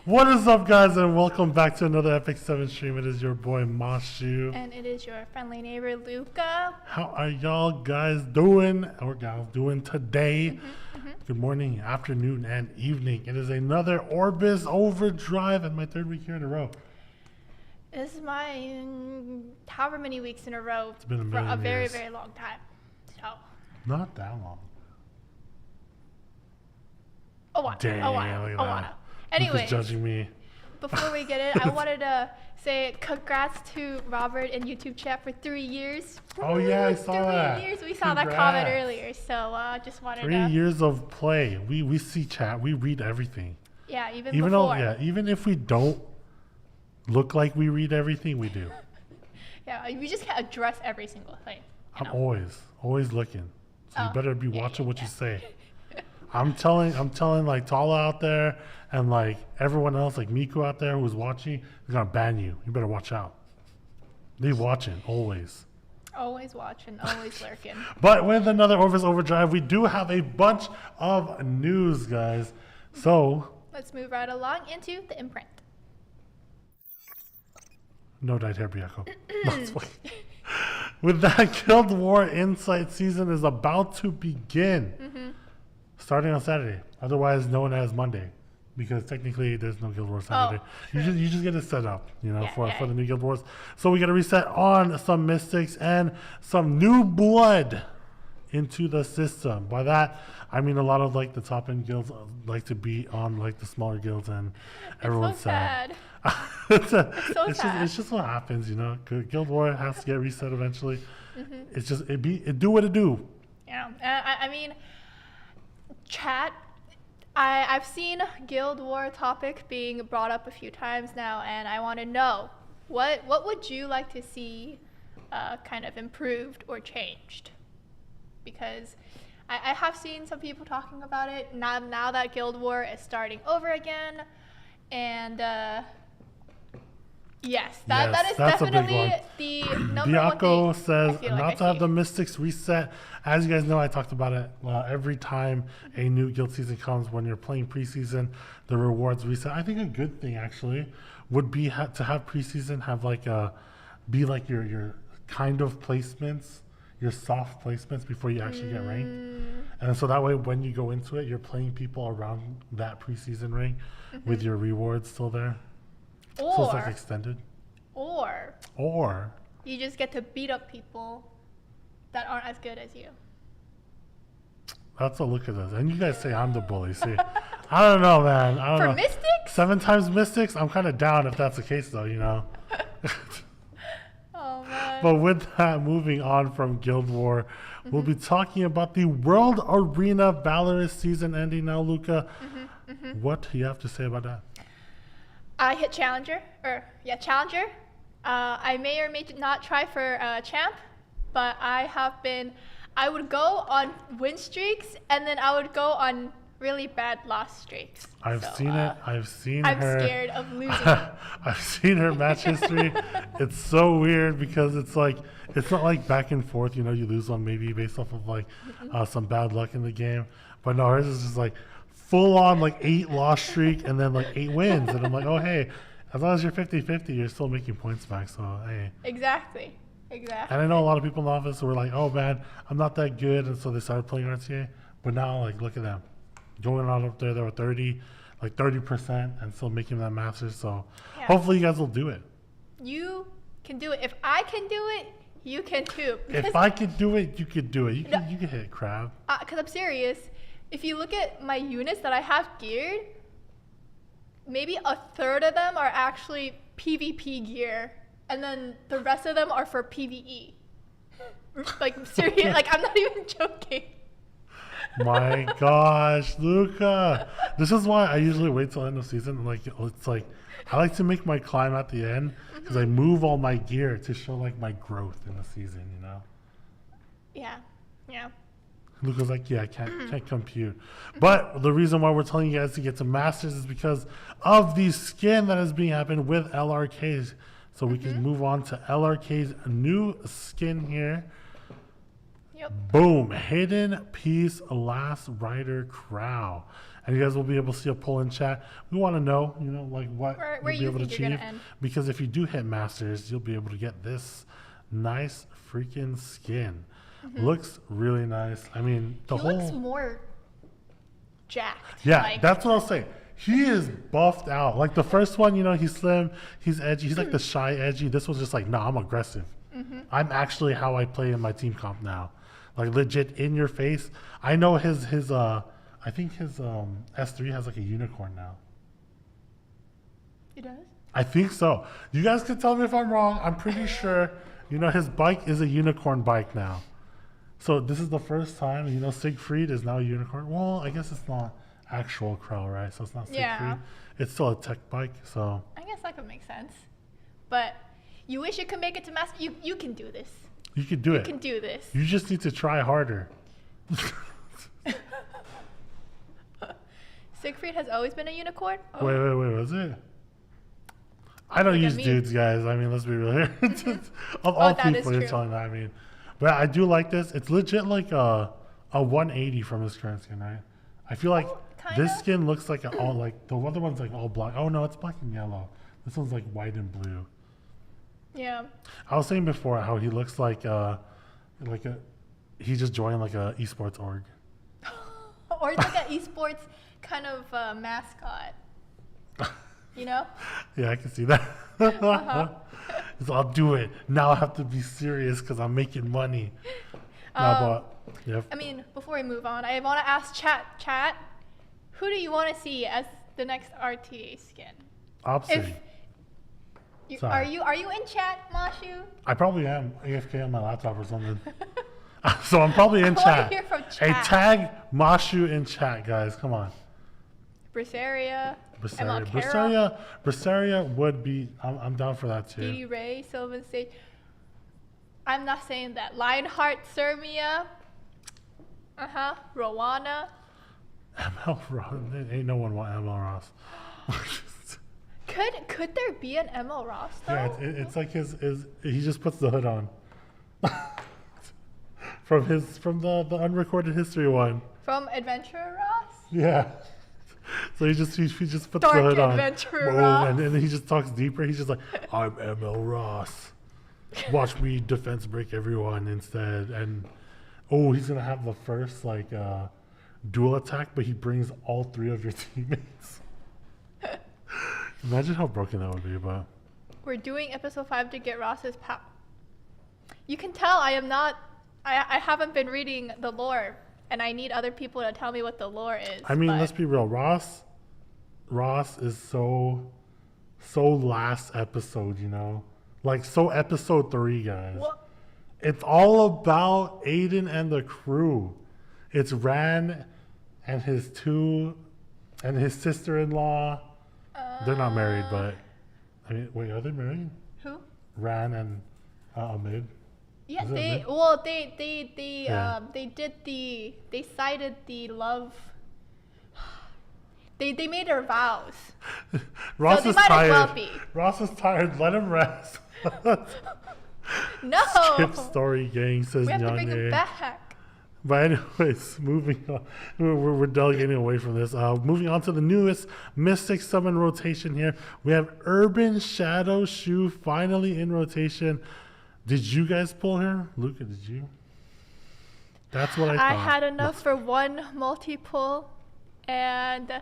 What is up, guys, and welcome back to another Epic 7 stream. It is your boy Mashuu. And it is your friendly neighbor Luka. How are y'all guys doing, or gals doing today? Good morning, afternoon, and evening. It is another Orbis Overdrive and my third week here in a row. This is my however many weeks in a row. It's been for a very, years. very long time. So. Not that long. A while. Damn, a while. look at A that. while. Anyways, judging me. before we get it, I wanted to say congrats to Robert in YouTube chat for 3 years. Oh yeah, I saw 3 that. years. We saw that Congrats. comment earlier, so just wanted 3 to. years of play. We see chat. We read everything. Yeah, even Though, before. even if we don't look like we read everything, we do. Yeah, we just can't address every single thing. I'm always looking. So you Oh, better be yeah, watching what yeah. you say. I'm telling like Tala out there and like everyone else, like Miku out there who's watching, they're gonna ban you. You better watch out. They watching always. Always watching, always lurking. But with another Orbis Overdrive, we do have a bunch of news, guys. So Let's move right along into the imprint. no dyed hair, Biako. That's funny. With that, Guild War Insight season is about to begin. Starting on Saturday, otherwise known as Monday, because technically there's no Guild Wars Saturday. You just get it set up, for the new Guild Wars. So we got to reset on some Mystics and some new blood into the system. By that, I mean a lot of like the top end guilds like to be on like the smaller guilds, and everyone's so sad. it's sad. just what happens, Guild War has to get reset eventually. It's just it do what it do. Yeah, I mean, chat. I've seen Guild War topic being brought up a few times now, and I want to know what would you like to see kind of improved or changed? Because I have seen some people talking about it now that Guild War is starting over again, and yes, that is that's a big definitely one. the number one Biako thing says I feel like not I to have see. the Mystics reset. As you guys know, I talked about it every time a new guild season comes. When you're playing preseason, the rewards reset. I think a good thing actually would be to have preseason have like be like your kind of placements, your soft placements before you actually get ranked. And so that way, when you go into it, you're playing people around that preseason rank with your rewards still there. So it's like extended. Or you just get to beat up people that aren't as good as you. That's a look at this. And you guys say I'm the bully. See, I don't know, man. I don't For know. Mystics? 7 times Mystics? I'm kind of down if that's the case, though, Oh, man. But with that, moving on from Guild War, we'll be talking about the World Arena Valorous season ending now, Luka. What do you have to say about that? I hit Challenger. I may or may not try for Champ, but I would go on win streaks, and then I would go on really bad loss streaks. I've seen it. I've seen I'm her. scared of losing. I've seen her match history. It's so weird because it's not like back and forth. You lose one maybe based off of like some bad luck in the game. But no, hers is just like full on like 8 loss streak and then like 8 wins. And I'm like, oh hey, as long as you're 50-50, you're still making points back. So hey. Exactly. And I know a lot of people in the office who were like, oh man, I'm not that good, and so they started playing RTA. But now like look at them. Going on up there, they were 30%, and still making that Masters. So hopefully you guys will do it. You can do it. If I can do it, you can too. If I could do it, you could do it. You can hit crab. Because I'm serious. If you look at my units that I have geared, maybe a third of them are actually PvP gear, and then the rest of them are for PvE. Like serious. Like I'm not even joking. My gosh, Luka. This is why I usually wait till end of season. Like it's like I like to make my climb at the end because I move all my gear to show like my growth in the season. Yeah. Luka's like, yeah, I can't compute. But the reason why we're telling you guys to get to Masters is because of the skin that is being happened with LRKs. So we can move on to LRK's new skin here. Yep. Boom. Hidden Piece Last Rider Crow. And you guys will be able to see a poll in chat. We want to know, like what Where you'll be you able to think you're achieve. gonna end. Because if you do hit Masters, you'll be able to get this nice freaking skin. Looks really nice. I mean, the He whole... looks more jacked. Yeah, like, that's what I'll say. He is buffed out. Like the first one, he's slim, he's edgy, he's like the shy edgy. This one's just like, no, I'm aggressive. I'm actually how I play in my team comp now. Like legit in your face. I know his I think his S3 has like a unicorn now. It does? I think so. You guys can tell me if I'm wrong. I'm pretty sure, his bike is a unicorn bike now. So this is the first time, Siegfried is now a unicorn. Well, I guess it's not actual Crow, right? So it's not Siegfried. Yeah. It's still a tech bike, so. I guess that could make sense. But you wish you could make it to master. You can do this. You can do it. You can do this. You just need to try harder. Siegfried has always been a unicorn? Oh. Wait, was it? I don't Look at use me. dudes, guys. I mean, let's be real here. Of all that is people, you're true. telling that. I mean, but I do like this. It's legit like a 180 from his current skin, right? I feel like kinda. this skin looks like all like the other one's like all black. Oh no, it's black and yellow. This one's like white and blue. Yeah. I was saying before how he looks like he just joined like a esports org. Or it's like an esports kind of mascot. You know? Yeah, I can see that. Uh-huh. So I'll do it. Now I have to be serious because I'm making money. Yep. I mean, before we move on, I want to ask chat, who do you want to see as the next RTA skin? Opposite. Sorry. Are you in chat, Mashuu? I probably am AFK on my laptop or something. So I'm probably in I wanna chat. hear from Hey, chat. tag Mashuu in chat, guys. Come on. Briseria, Briseria would be. I'm down for that too. Didi Ray, Sylvan Sage. I'm not saying that. Lionheart, Sermia. Rowana. ML Ross. Ain't no one want ML Ross. Could there be an ML Ross though? Yeah, it's like his. He just puts the hood on. from the unrecorded history one. From Adventurer Ross? Yeah. So he just puts Dark the hood on. Adventurer Boom, Ross. and then he just talks deeper. He's just like, I'm ML Ross. Watch me defense break everyone instead. And he's gonna have the first like dual attack, but he brings all three of your teammates. Imagine how broken that would be, but We're doing episode 5 to get Ross's power. You can tell I am not. I haven't been reading the lore, and I need other people to tell me what the lore is. I mean, but let's be real. Ross is so last episode, like so episode 3, guys. What? It's all about Aiden and the crew. It's Ran and his sister-in-law. They're not married, but I mean, wait, are they married? Who? Ran and Ahmed. Yeah, Is it they me? well Yeah. they cited the love. They made their vows. Ross they is might as tired. well be. Ross is tired. Let him rest. No. Skip story, gang, says We have to bring Nyang. him back. But anyways, moving on. We're delegating away from this. Moving on to the newest Mystic Summon rotation here. We have Urban Shadow Shoe finally in rotation. Did you guys pull her? Luka, did you? That's what I thought. I had enough for one multi-pull, and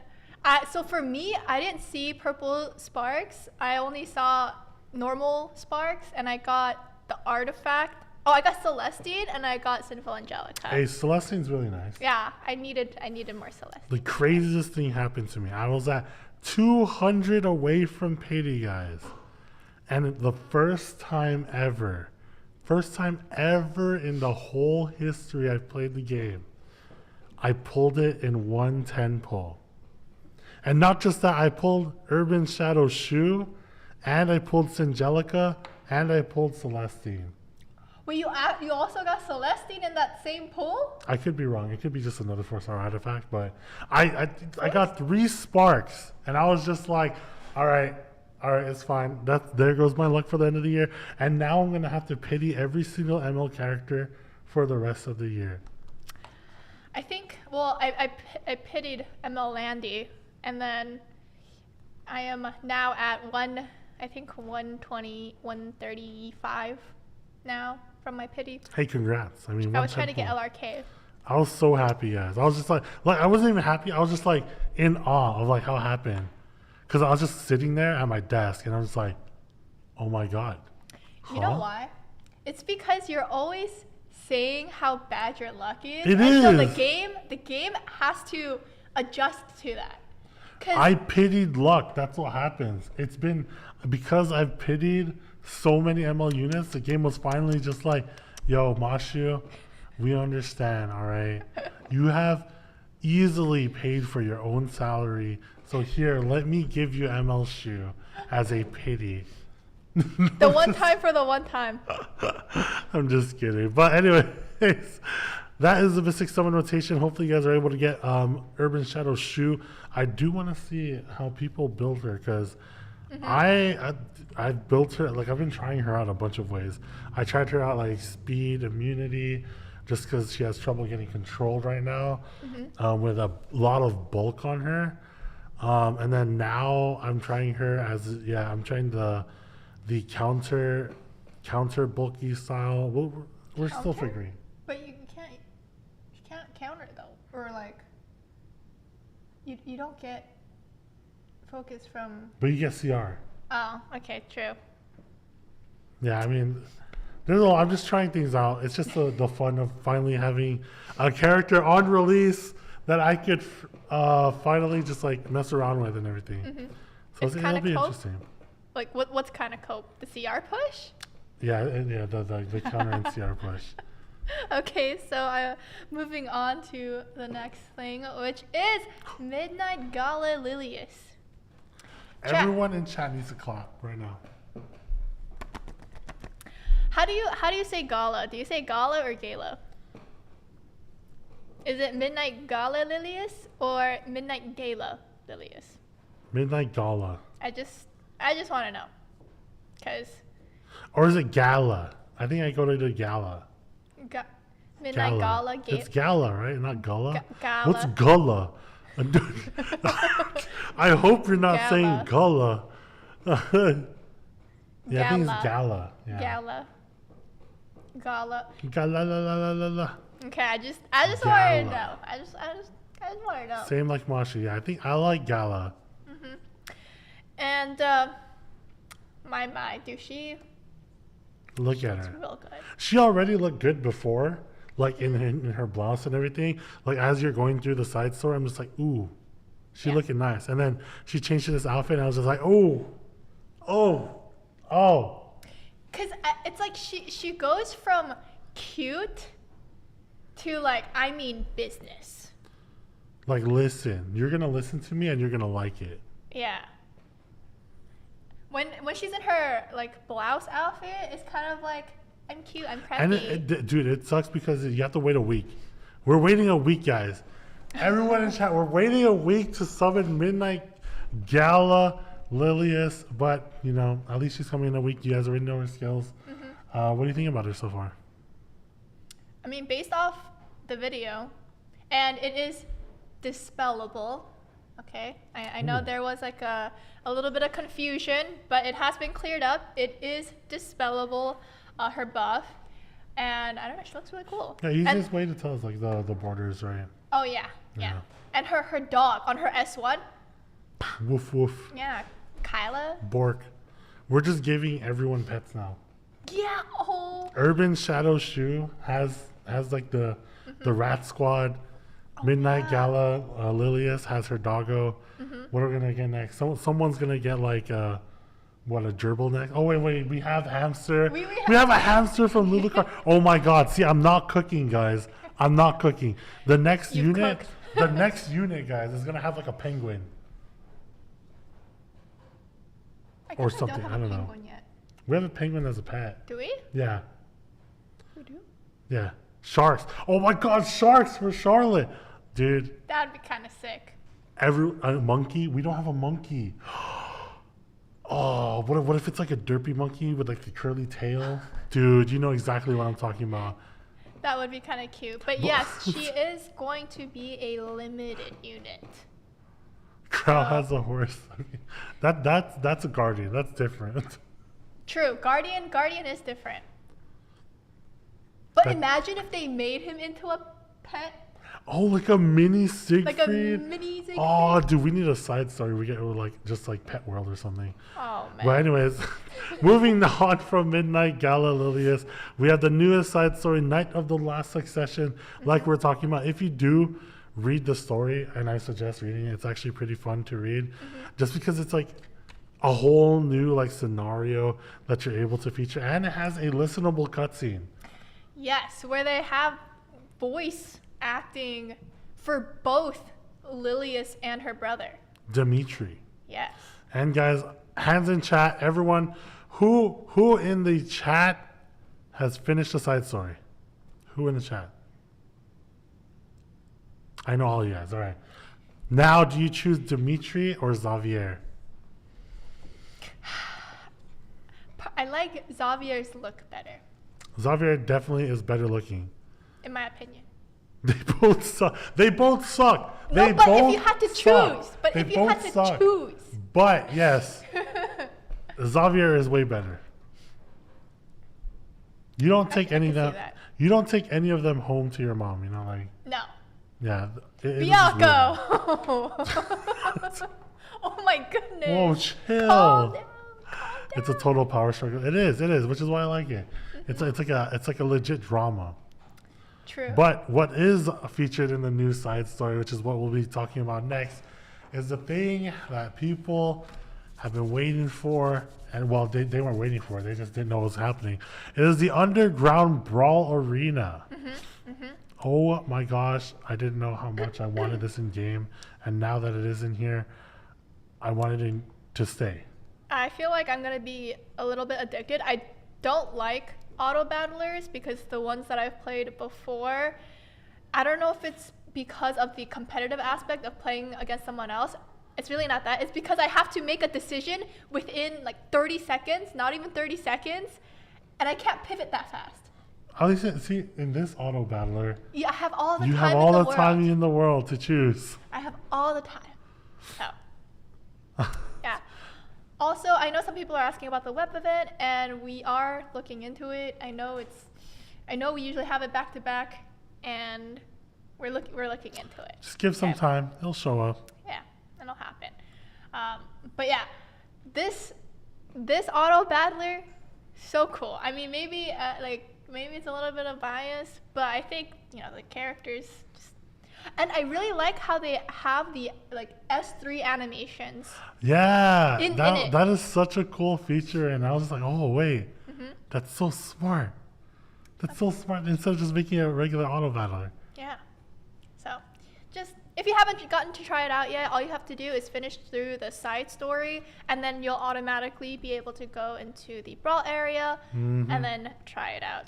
so for me, I didn't see purple sparks. I only saw normal sparks, and I got the artifact. Oh, I got Celestine, and I got Sinful Angelica. Hey, Celestine's really nice. Yeah, I needed more Celestine. The craziest thing happened to me. I was at 200 away from payday, guys. And the first time ever in the whole history I've played the game, I pulled it in 110 pull. And not just that, I pulled Urban Shadow Shoe, and I pulled Singelica, and I pulled Celestine. Well, you also got Celestine in that same pull? I could be wrong. It could be just another 4-star artifact, but I got 3 sparks, and I was just like, all right, it's fine. There goes my luck for the end of the year. And now I'm gonna have to pity every single ML character for the rest of the year? I think, well, I pitied ML Landy, and then I am now at I think 120, 135 now from my pity. Hey, congrats. I mean, I was trying to get 110. LRK. I was so happy, guys. I was just like I wasn't even happy. I was just like in awe of like how it happened. Because I was just sitting there at my desk and I was like, oh my God. You know why? It's because you're always saying how bad your luck is. It and so is. the game has to adjust to that. I pitied luck. That's what happens. It's been because I've pitied so many ML units. The game was finally just like, yo, Mashuu, we understand, all right? You have easily paid for your own salary. So here, let me give you ML Shoe as a pity. The one time for the one time. I'm just kidding. But anyways, that is the Mystic Summon rotation. Hopefully you guys are able to get Urban Shadow Shoe. I do want to see how people build her because I've built her, like I've been trying her out a bunch of ways. I tried her out like speed, immunity, just because she has trouble getting controlled right now with a lot of bulk on her. And then now I'm trying her as, I'm trying the counter bulky style. We're still figuring. But you can't counter though, or like you don't get focus from. But you get CR. Oh, okay, true. Yeah, I mean, I'm just trying things out. It's just the fun of finally having a character on release that I could finally just like mess around with and everything. So it'll be interesting. Like what's kind of cope? The CR push? Yeah, the counter and CR push. Okay, so moving on to the next thing, which is Midnight Gala Lilius. Everyone in chat needs to clap right now. How do you say gala? Do you say gala or gala? Is it Midnight Gala Lilius or Midnight Gala Lilius? Midnight Gala. I just want to know, cause. Or is it Gala? I think I go to the Gala. Midnight Gala. It's Gala, right? Not Gala. Gala. What's Gala? I hope you're not saying Gala. I think it's Gala. Yeah. Gala. Gala la la la la la. Okay, I just wanted to know. I just wanted to know. Same like Mashuu. Yeah, I think I like Gala. And my she. Look at her. Real good. She already looked good before, like in her blouse and everything. Like as you're going through the side store, I'm just like, ooh, she looking nice. And then she changed to this outfit, and I was just like, oh. Cause it's like she goes from cute to like I mean business. Like listen, you're gonna listen to me and you're gonna like it. Yeah. When she's in her like blouse outfit, it's kind of like I'm cute, I'm preppy. And dude, it sucks because you have to wait a week. We're waiting a week, guys. Everyone in chat, we're waiting a week to summon Midnight Gala Lilius, but you know, at least she's coming in a week. You guys already know her skills. What do you think about her so far? I mean, based off the video, and it is dispellable. Okay, I know there was like a little bit of confusion, but it has been cleared up. It is dispellable, her buff, and I don't know, she looks really cool. Yeah, easiest way to tell is like the borders, right? Oh yeah. And her dog on her S1. Woof woof. Yeah, Kyla. Bork. We're just giving everyone pets now. Yeah. Oh. Urban Shadow Shoe has like the Rat Squad. Midnight Gala Lilius has her doggo. What are we gonna get next? Someone's gonna get like a gerbil next. Oh wait, we have hamster. We have a hamster from Luka. Oh my God! See, I'm not cooking, guys. I'm not cooking. The next unit, guys, is gonna have like a penguin or something. I don't know. Yet. We have a penguin as a pet. Do we? Yeah. We do. Yeah. Sharks. Oh my God, sharks for Charlotte. Dude. That'd be kind of sick. A monkey? We don't have a monkey. Oh, what if it's like a derpy monkey with like the curly tail? Dude, you know exactly what I'm talking about. That would be kind of cute. But yes, she is going to be a limited unit. Crow has a horse. I mean, that's a guardian. That's different. True. Guardian is different. But imagine if they made him into a pet. Oh, like a mini Siegfried. Like a mini Siegfried. Oh, dude, we need a side story. We get like just like Pet World or something. Oh man. But anyways, moving on from Midnight Gala Lilius, we have the newest side story, Night of the Last Succession. Like we're talking about, if you do read the story, and I suggest reading it, it's actually pretty fun to read, just because it's like a whole new like scenario that you're able to feature, and it has a listenable cutscene. Yes, where they have voice acting for both Lilius and her brother. Dimitri. Yes. And guys, hands in chat, everyone, who in the chat has finished the side story? Who in the chat? I know all you guys. All right. Now, do you choose Dimitri or Xavier? I like Xavier's look better, Xavier definitely is better looking. in my opinion. They both suck. They both suck. No, They but both if you had to suck. choose, but They if you both had to suck. choose. But yes, Xavier is way better. You don't take any of can them. see that. You don't take any of them home to your mom. You know, like No. yeah. It is just weird. Bianco! Oh my goodness. Whoa, chill. Calm down. It's a total power struggle. It is, which is why I like it. It's like a legit drama. True. But what is featured in the new side story, which is what we'll be talking about next, is the thing that people have been waiting for, and well, they weren't waiting for it, they just didn't know what was happening. It is the Underground Brawl Arena. Oh my gosh, I didn't know how much I wanted this in game, and now that it is in here, I wanted it to stay. I feel like I'm going to be a little bit addicted. I don't like auto battlers because the ones that I've played before, I don't know if it's because of the competitive aspect of playing against someone else. It's really not that. It's because I have to make a decision within like 30 seconds, not even 30 seconds, and I can't pivot that fast. At least, see, in this auto battler, Yeah, I have all the you time have in all the the world. time in the world to choose. I have all the time. So, yeah. Also, I know some people are asking about the web event, and we are looking into it. I know we usually have it back to back, and we're looking into it. Just give some Okay. time; it'll show up. Yeah, it'll happen. But yeah, this auto battler, so cool. I mean, maybe it's a little bit of bias, but I think the characters just, and I really like how they have the like S3 animations. Yeah, In it. that is such a cool feature, and I was just like, oh wait, that's so smart. That's so smart. Instead of just making a regular auto battler. Yeah. So, just if you haven't gotten to try it out yet, all you have to do is finish through the side story, and then you'll automatically be able to go into the brawl area and then try it out.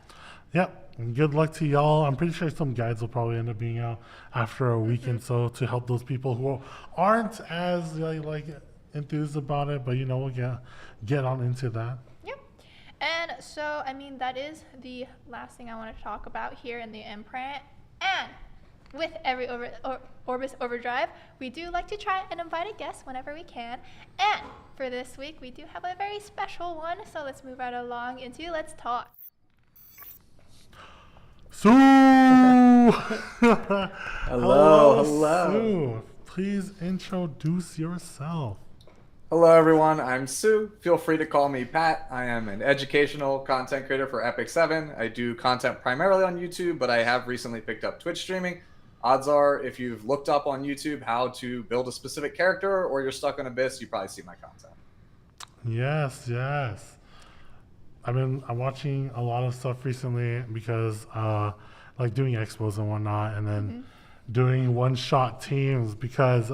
Yep. And good luck to y'all. I'm pretty sure some guides will probably end up being out after a week and so to help those people who aren't as like enthused about it, but we'll get on into that. Yep. And so, I mean, that is the last thing I want to talk about here in the imprint. And with every Orbis Overdrive, we do like to try and invite a guest whenever we can. And for this week, we do have a very special one. So let's move right along into Let's Talk. Sue! Hello. Sue. Please introduce yourself. Hello, everyone. I'm Sue. Feel free to call me Pat. I am an educational content creator for Epic 7. I do content primarily on YouTube, but I have recently picked up Twitch streaming. Odds are, if you've looked up on YouTube how to build a specific character or you're stuck on Abyss, you probably see my content. Yes. I'm watching a lot of stuff recently because like doing expos and whatnot, and then doing one-shot teams because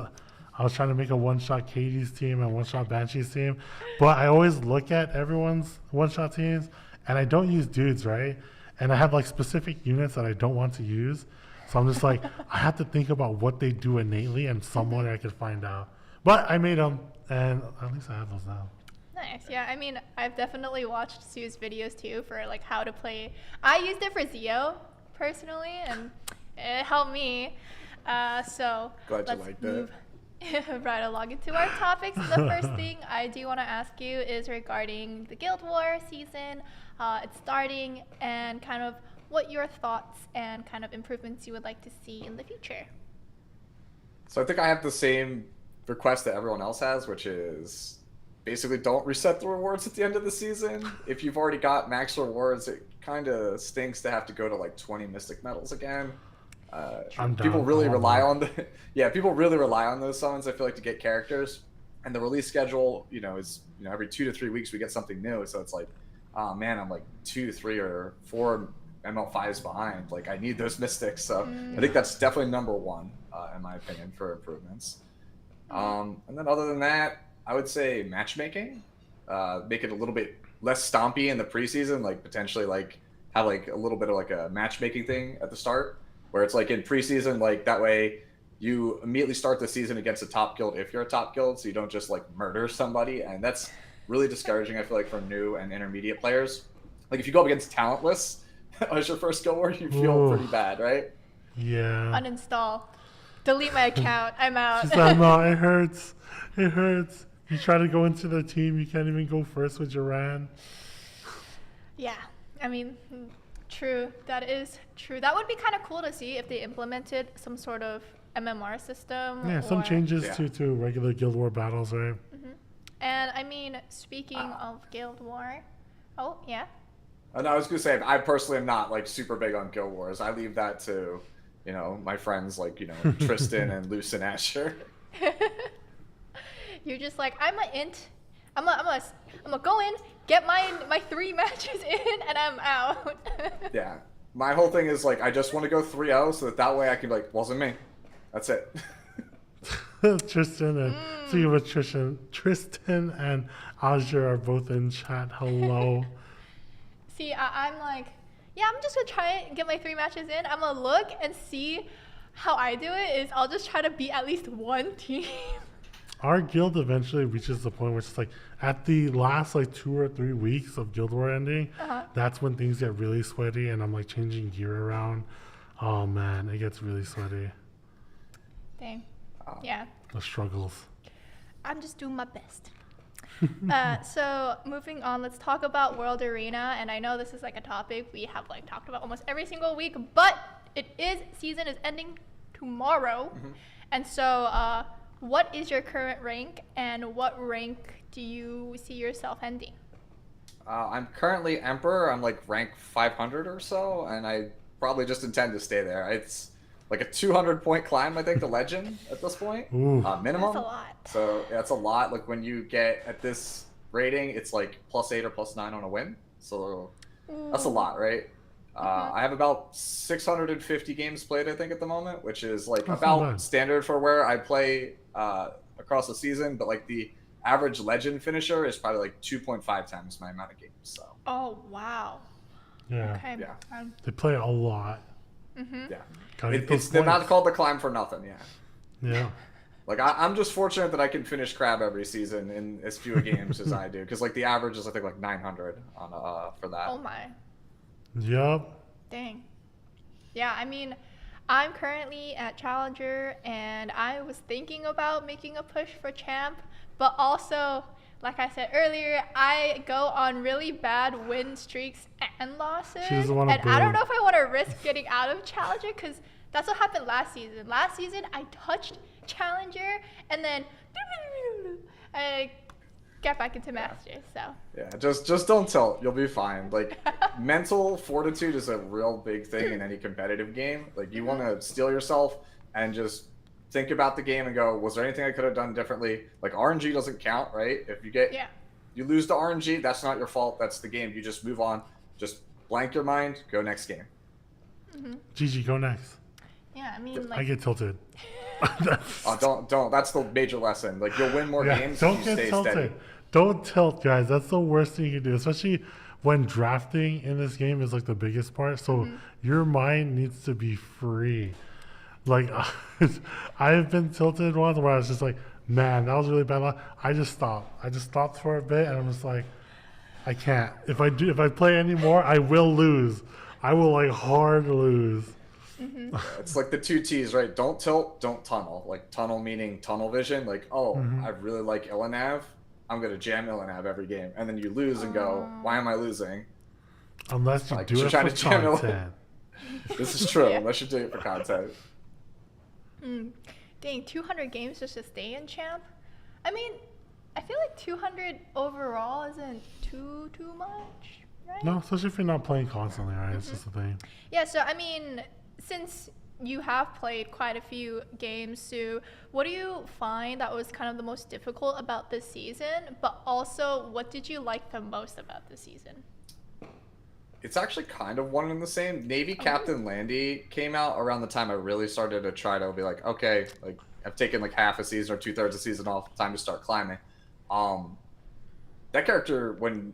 I was trying to make a one-shot Katie's team and one-shot Banshee's team, but I always look at everyone's one-shot teams and I don't use dudes, right? And I have like specific units that I don't want to use, so I'm just like I have to think about what they do innately and somewhere I could find out. But I made them, and at least I have those now. Nice. Yeah, I mean, I've definitely watched Sue's videos too for like how to play. I used it for Zio personally, and it helped me. So Glad you let's liked move right along into our topics. The first thing I do want to ask you is regarding the Guild War season. It's starting, and kind of what your thoughts and kind of improvements you would like to see in the future. So I think I have the same request that everyone else has, which is basically don't reset the rewards at the end of the season. If you've already got max rewards, it kind of stinks to have to go to like 20 Mystic Medals again. People really rely on people really rely on those summons, I feel like, to get characters. And the release schedule, is every 2 to 3 weeks we get something new. So it's like, oh man, I'm like 2, 3, or 4 ML5s behind. Like, I need those mystics. So I think that's definitely number one, in my opinion, for improvements. And then other than that, I would say matchmaking. Make it a little bit less stompy in the preseason, like potentially like have like a little bit of like a matchmaking thing at the start, where it's like in preseason, like that way you immediately start the season against a top guild if you're a top guild, so you don't just like murder somebody. And that's really discouraging, I feel like, for new and intermediate players. Like if you go up against Talentless as your first guild war, you feel pretty bad, right? Yeah. Uninstall. Delete my account. I'm out. She's like, no, it hurts. It hurts. You try to go into the team, you can't even go first with Joran. Yeah, I mean, true. That is true. That would be kind of cool to see if they implemented some sort of MMR system. Yeah, some changes Yeah. to regular Guild War battles, right? And I mean, speaking of Guild War, oh yeah. And I was gonna say, I personally am not like super big on Guild Wars. I leave that to, my friends like Tristan and Luce and Asher. You're just like, I'm a int. I'm a go in, get my 3 matches in, and I'm out. Yeah, my whole thing is like I just want to go 3-0 so that way I can be like, wasn't me. That's it. Tristan and speaking of Tristan and Azure are both in chat. Hello. See, I'm like, yeah, I'm just gonna try and get my 3 matches in. I'm gonna look and see how I do it. Is I'll just try to beat at least one team. Our guild eventually reaches the point where it's like at the last like 2 or 3 weeks of Guild War ending, that's when things get really sweaty and I'm like changing gear around. Oh man, it gets really sweaty. Dang. Yeah. The struggles. I'm just doing my best. So moving on, let's talk about World Arena. And I know this is like a topic we have like talked about almost every single week, but season is ending tomorrow. And so what is your current rank, and what rank do you see yourself ending? I'm currently Emperor. I'm like rank 500 or so, and I probably just intend to stay there. It's like a 200-point climb, I think, to Legend at this point, minimum. That's a lot. So yeah, it's a lot. Like when you get at this rating, it's like +8 or +9 on a win. So that's a lot, right? I have about 650 games played, I think, at the moment, which is like about standard for where I play across the season. But like the average Legend finisher is probably like 2.5 times my amount of games. So. Oh wow. Yeah. Okay. Yeah. They play a lot. Yeah. It's they're not called the climb for nothing. Yeah. Yeah. Like I'm just fortunate that I can finish Crab every season in as few games as I do, because like the average is I think like 900 on for that. Oh my. Yep. Dang. Yeah, I mean, I'm currently at Challenger, and I was thinking about making a push for Champ, but also, like I said earlier, I go on really bad win streaks and losses, and I don't know if I want to risk getting out of Challenger, because that's what happened last season. Last season, I touched Challenger, and then I get back into Masters, so. Yeah, just don't tilt. You'll be fine. Like, mental fortitude is a real big thing in any competitive game. Like, you want to steel yourself and just think about the game and go, was there anything I could have done differently? Like, RNG doesn't count, right? If you lose to RNG, that's not your fault. That's the game. You just move on. Just blank your mind. Go next game. GG, go next. Yeah, I mean, like. I get tilted. Don't. That's the major lesson. Like, you'll win more games if you stay steady. Don't tilt, guys. That's the worst thing you can do, especially when drafting in this game is like the biggest part. So your mind needs to be free. Like, I've been tilted once where I was just like, man, that was really bad. I just stopped. I just stopped for a bit, and I'm just like, I can't. If I play anymore, I will lose. I will like hard lose. It's like the two T's, right? Don't tilt, don't tunnel. Like tunnel meaning tunnel vision. Like, oh, I really like Illinav. I'm gonna jam Illinav every game, and then you lose and go, why am I losing? Unless you Like, do you're it trying for to jam content. This is true. Yeah. Unless you're doing it for content. Dang, 200 games just to stay in champ? I mean, I feel like 200 overall isn't too much, right? No, especially if you're not playing constantly, right? It's just a thing. Yeah, so I mean, since you have played quite a few games, Sue, what do you find that was kind of the most difficult about this season? But also, what did you like the most about this season? It's actually kind of one and the same. Navy Captain Landy came out around the time I really started to try to be like, okay, like I've taken like half a season or 2/3 a season off, time to start climbing. That character, when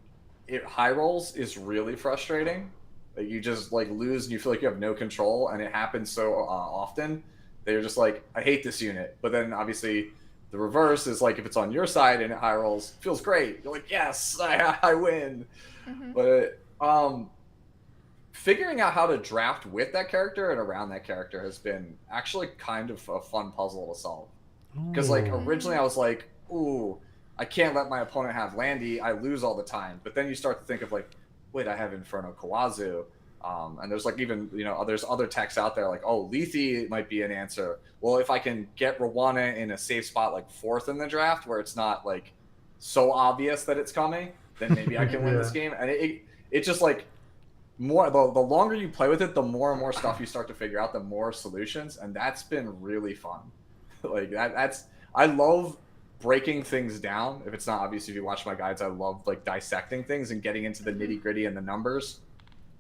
it high rolls, is really frustrating. Like you just like lose and you feel like you have no control, and it happens so often that you're just like, I hate this unit. But then obviously the reverse is like if it's on your side and it high rolls, it feels great. You're like, yes, I win. But figuring out how to draft with that character and around that character has been actually kind of a fun puzzle to solve. Because like originally I was like, ooh, I can't let my opponent have Landy. I lose all the time. But then you start to think of like, wait, I have Inferno Kawazu. And there's like even, there's other techs out there like, oh, Lethe might be an answer. Well, if I can get Rwana in a safe spot like 4th in the draft where it's not like so obvious that it's coming, then maybe I can win this game. And it just like, more the longer you play with it, the more and more stuff you start to figure out, the more solutions, and that's been really fun. Like I love breaking things down. If it's not obvious, if you watch my guides, I love like dissecting things and getting into the nitty gritty and the numbers.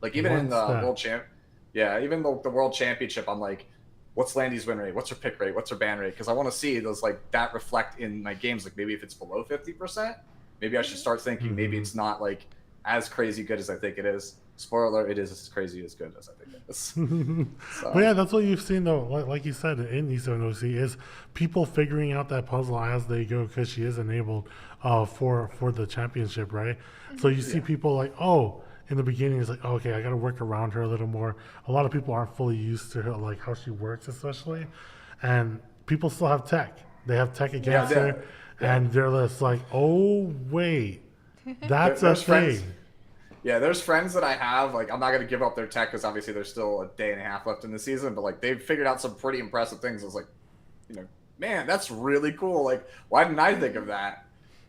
Like even in the the world championship, I'm like, what's Landy's win rate? What's her pick rate? What's her ban rate? Because I want to see those like that reflect in my games. Like maybe if it's below 50%, maybe I should start thinking maybe it's not like as crazy good as I think it is. Spoiler alert, it is as crazy as good as I think it is. So. But yeah, that's what you've seen though. Like you said in E7 OC is people figuring out that puzzle as they go because she is enabled for the championship, right? So you see people like, oh, in the beginning it's like, oh, okay, I got to work around her a little more. A lot of people aren't fully used to her, like how she works, especially, and people still have tech. They have tech against her, and they're just like, oh wait, that's a thing. Yeah, there's friends that I have, like, I'm not going to give up their tech because obviously there's still a day and a half left in the season, but, like, they've figured out some pretty impressive things. I was like, man, that's really cool. Like, why didn't I think of that?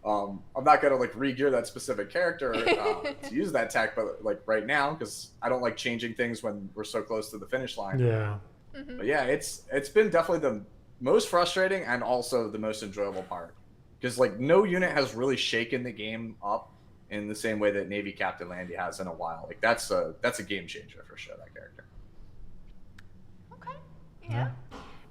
I'm not going to, like, re-gear that specific character to use that tech, but, like, right now, because I don't like changing things when we're so close to the finish line. Yeah. But, yeah, it's been definitely the most frustrating and also the most enjoyable part. Because, like, no unit has really shaken the game up in the same way that Navy Captain Landy has in a while. Like that's a game changer for sure, that character. Okay. Yeah.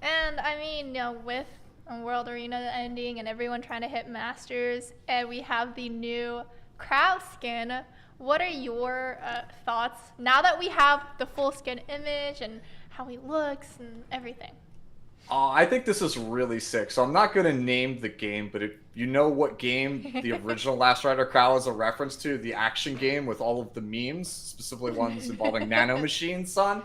And I mean, with World Arena ending and everyone trying to hit Masters, and we have the new Crow skin, what are your thoughts now that we have the full skin image and how he looks and everything? I think this is really sick. So I'm not going to name the game, but if you know what game the original Last Rider Crow is a reference to, the action game with all of the memes, specifically ones involving nano machines, son,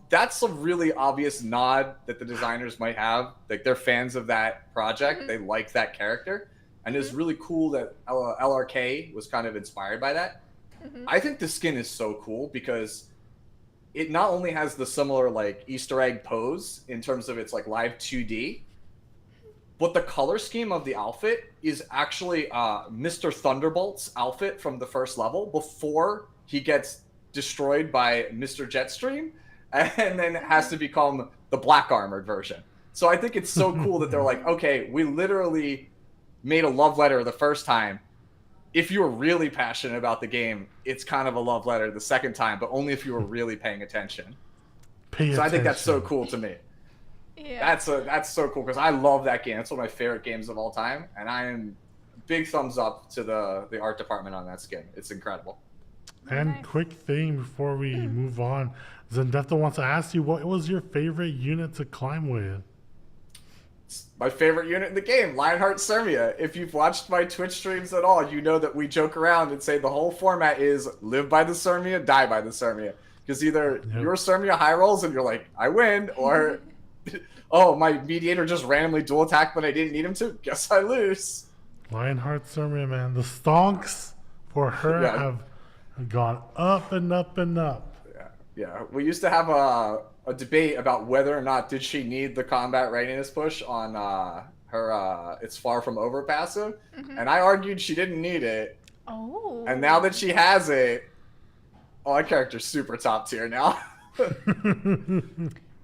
that's a really obvious nod that the designers might have. Like they're fans of that project. They like that character. And it's really cool that LRK was kind of inspired by that. I think the skin is so cool because it not only has the similar like Easter egg pose in terms of its like live 2D, but the color scheme of the outfit is actually Mr. Thunderbolt's outfit from the first level before he gets destroyed by Mr. Jetstream and then has to become the black armored version. So I think it's so cool that they're like, okay, we literally made a love letter the first time. If you were really passionate about the game, it's kind of a love letter the second time, but only if you were really paying attention. I think that's so cool to me. Yeah. That's so cool because I love that game. It's one of my favorite games of all time, and I am big thumbs up to the art department on that skin. It's incredible. And quick thing before we move on, Zendefta wants to ask you, what was your favorite unit to climb with? My favorite unit in the game, Lionheart Sermia. If you've watched my Twitch streams at all, you know that we joke around and say the whole format is live by the Sermia, die by the Sermia. Because either Yep. you're serving your high rolls and you're like, I win, or oh, my mediator just randomly dual attacked when I didn't need him to. Guess I lose. Lionheart Sermon, man. The stonks for her Yeah. have gone up and up and up. Yeah. We used to have a debate about whether or not did she need the combat readiness push on her It's Far From Over passive, and I argued she didn't need it. Oh. And now that she has it, oh, that character's super top tier now.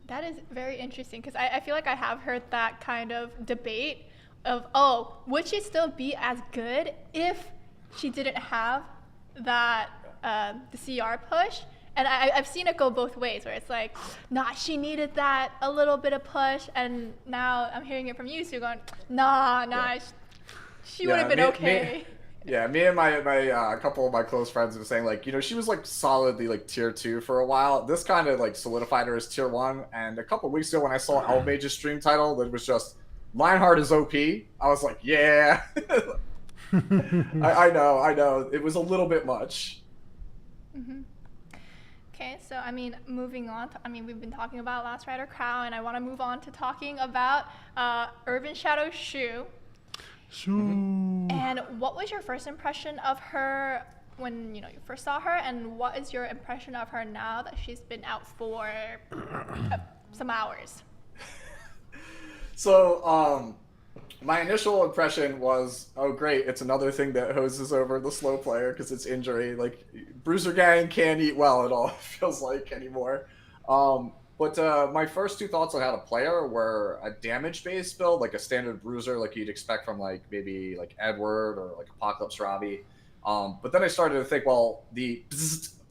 That is very interesting because I feel like I have heard that kind of debate of, oh, would she still be as good if she didn't have that the CR push? And I've seen it go both ways, where it's like, nah, she needed that a little bit of push, and now I'm hearing it from you, Sue, going, nah, she would have been okay. Me and my couple of my close friends were saying, like, she was like solidly like tier 2 for a while. This kind of like solidified her as tier 1. And a couple of weeks ago when I saw Elmage's stream title that was just Lionheart is OP, I was like, yeah. I know. It was a little bit much. Okay, so I mean, moving on. We've been talking about Last Rider Crow, and I want to move on to talking about Urban Shadow Shu. Shoo. And what was your first impression of her when you first saw her, and what is your impression of her now that she's been out for some hours? So, my initial impression was, oh great, it's another thing that hoses over the slow player because it's injury. Like, Bruiser Gang can't eat well at all, it feels like, anymore. But my first two thoughts on how to play her were a damage-based build, like a standard bruiser, like you'd expect from like maybe like Edward or like Apocalypse Robbie. But then I started to think, well, the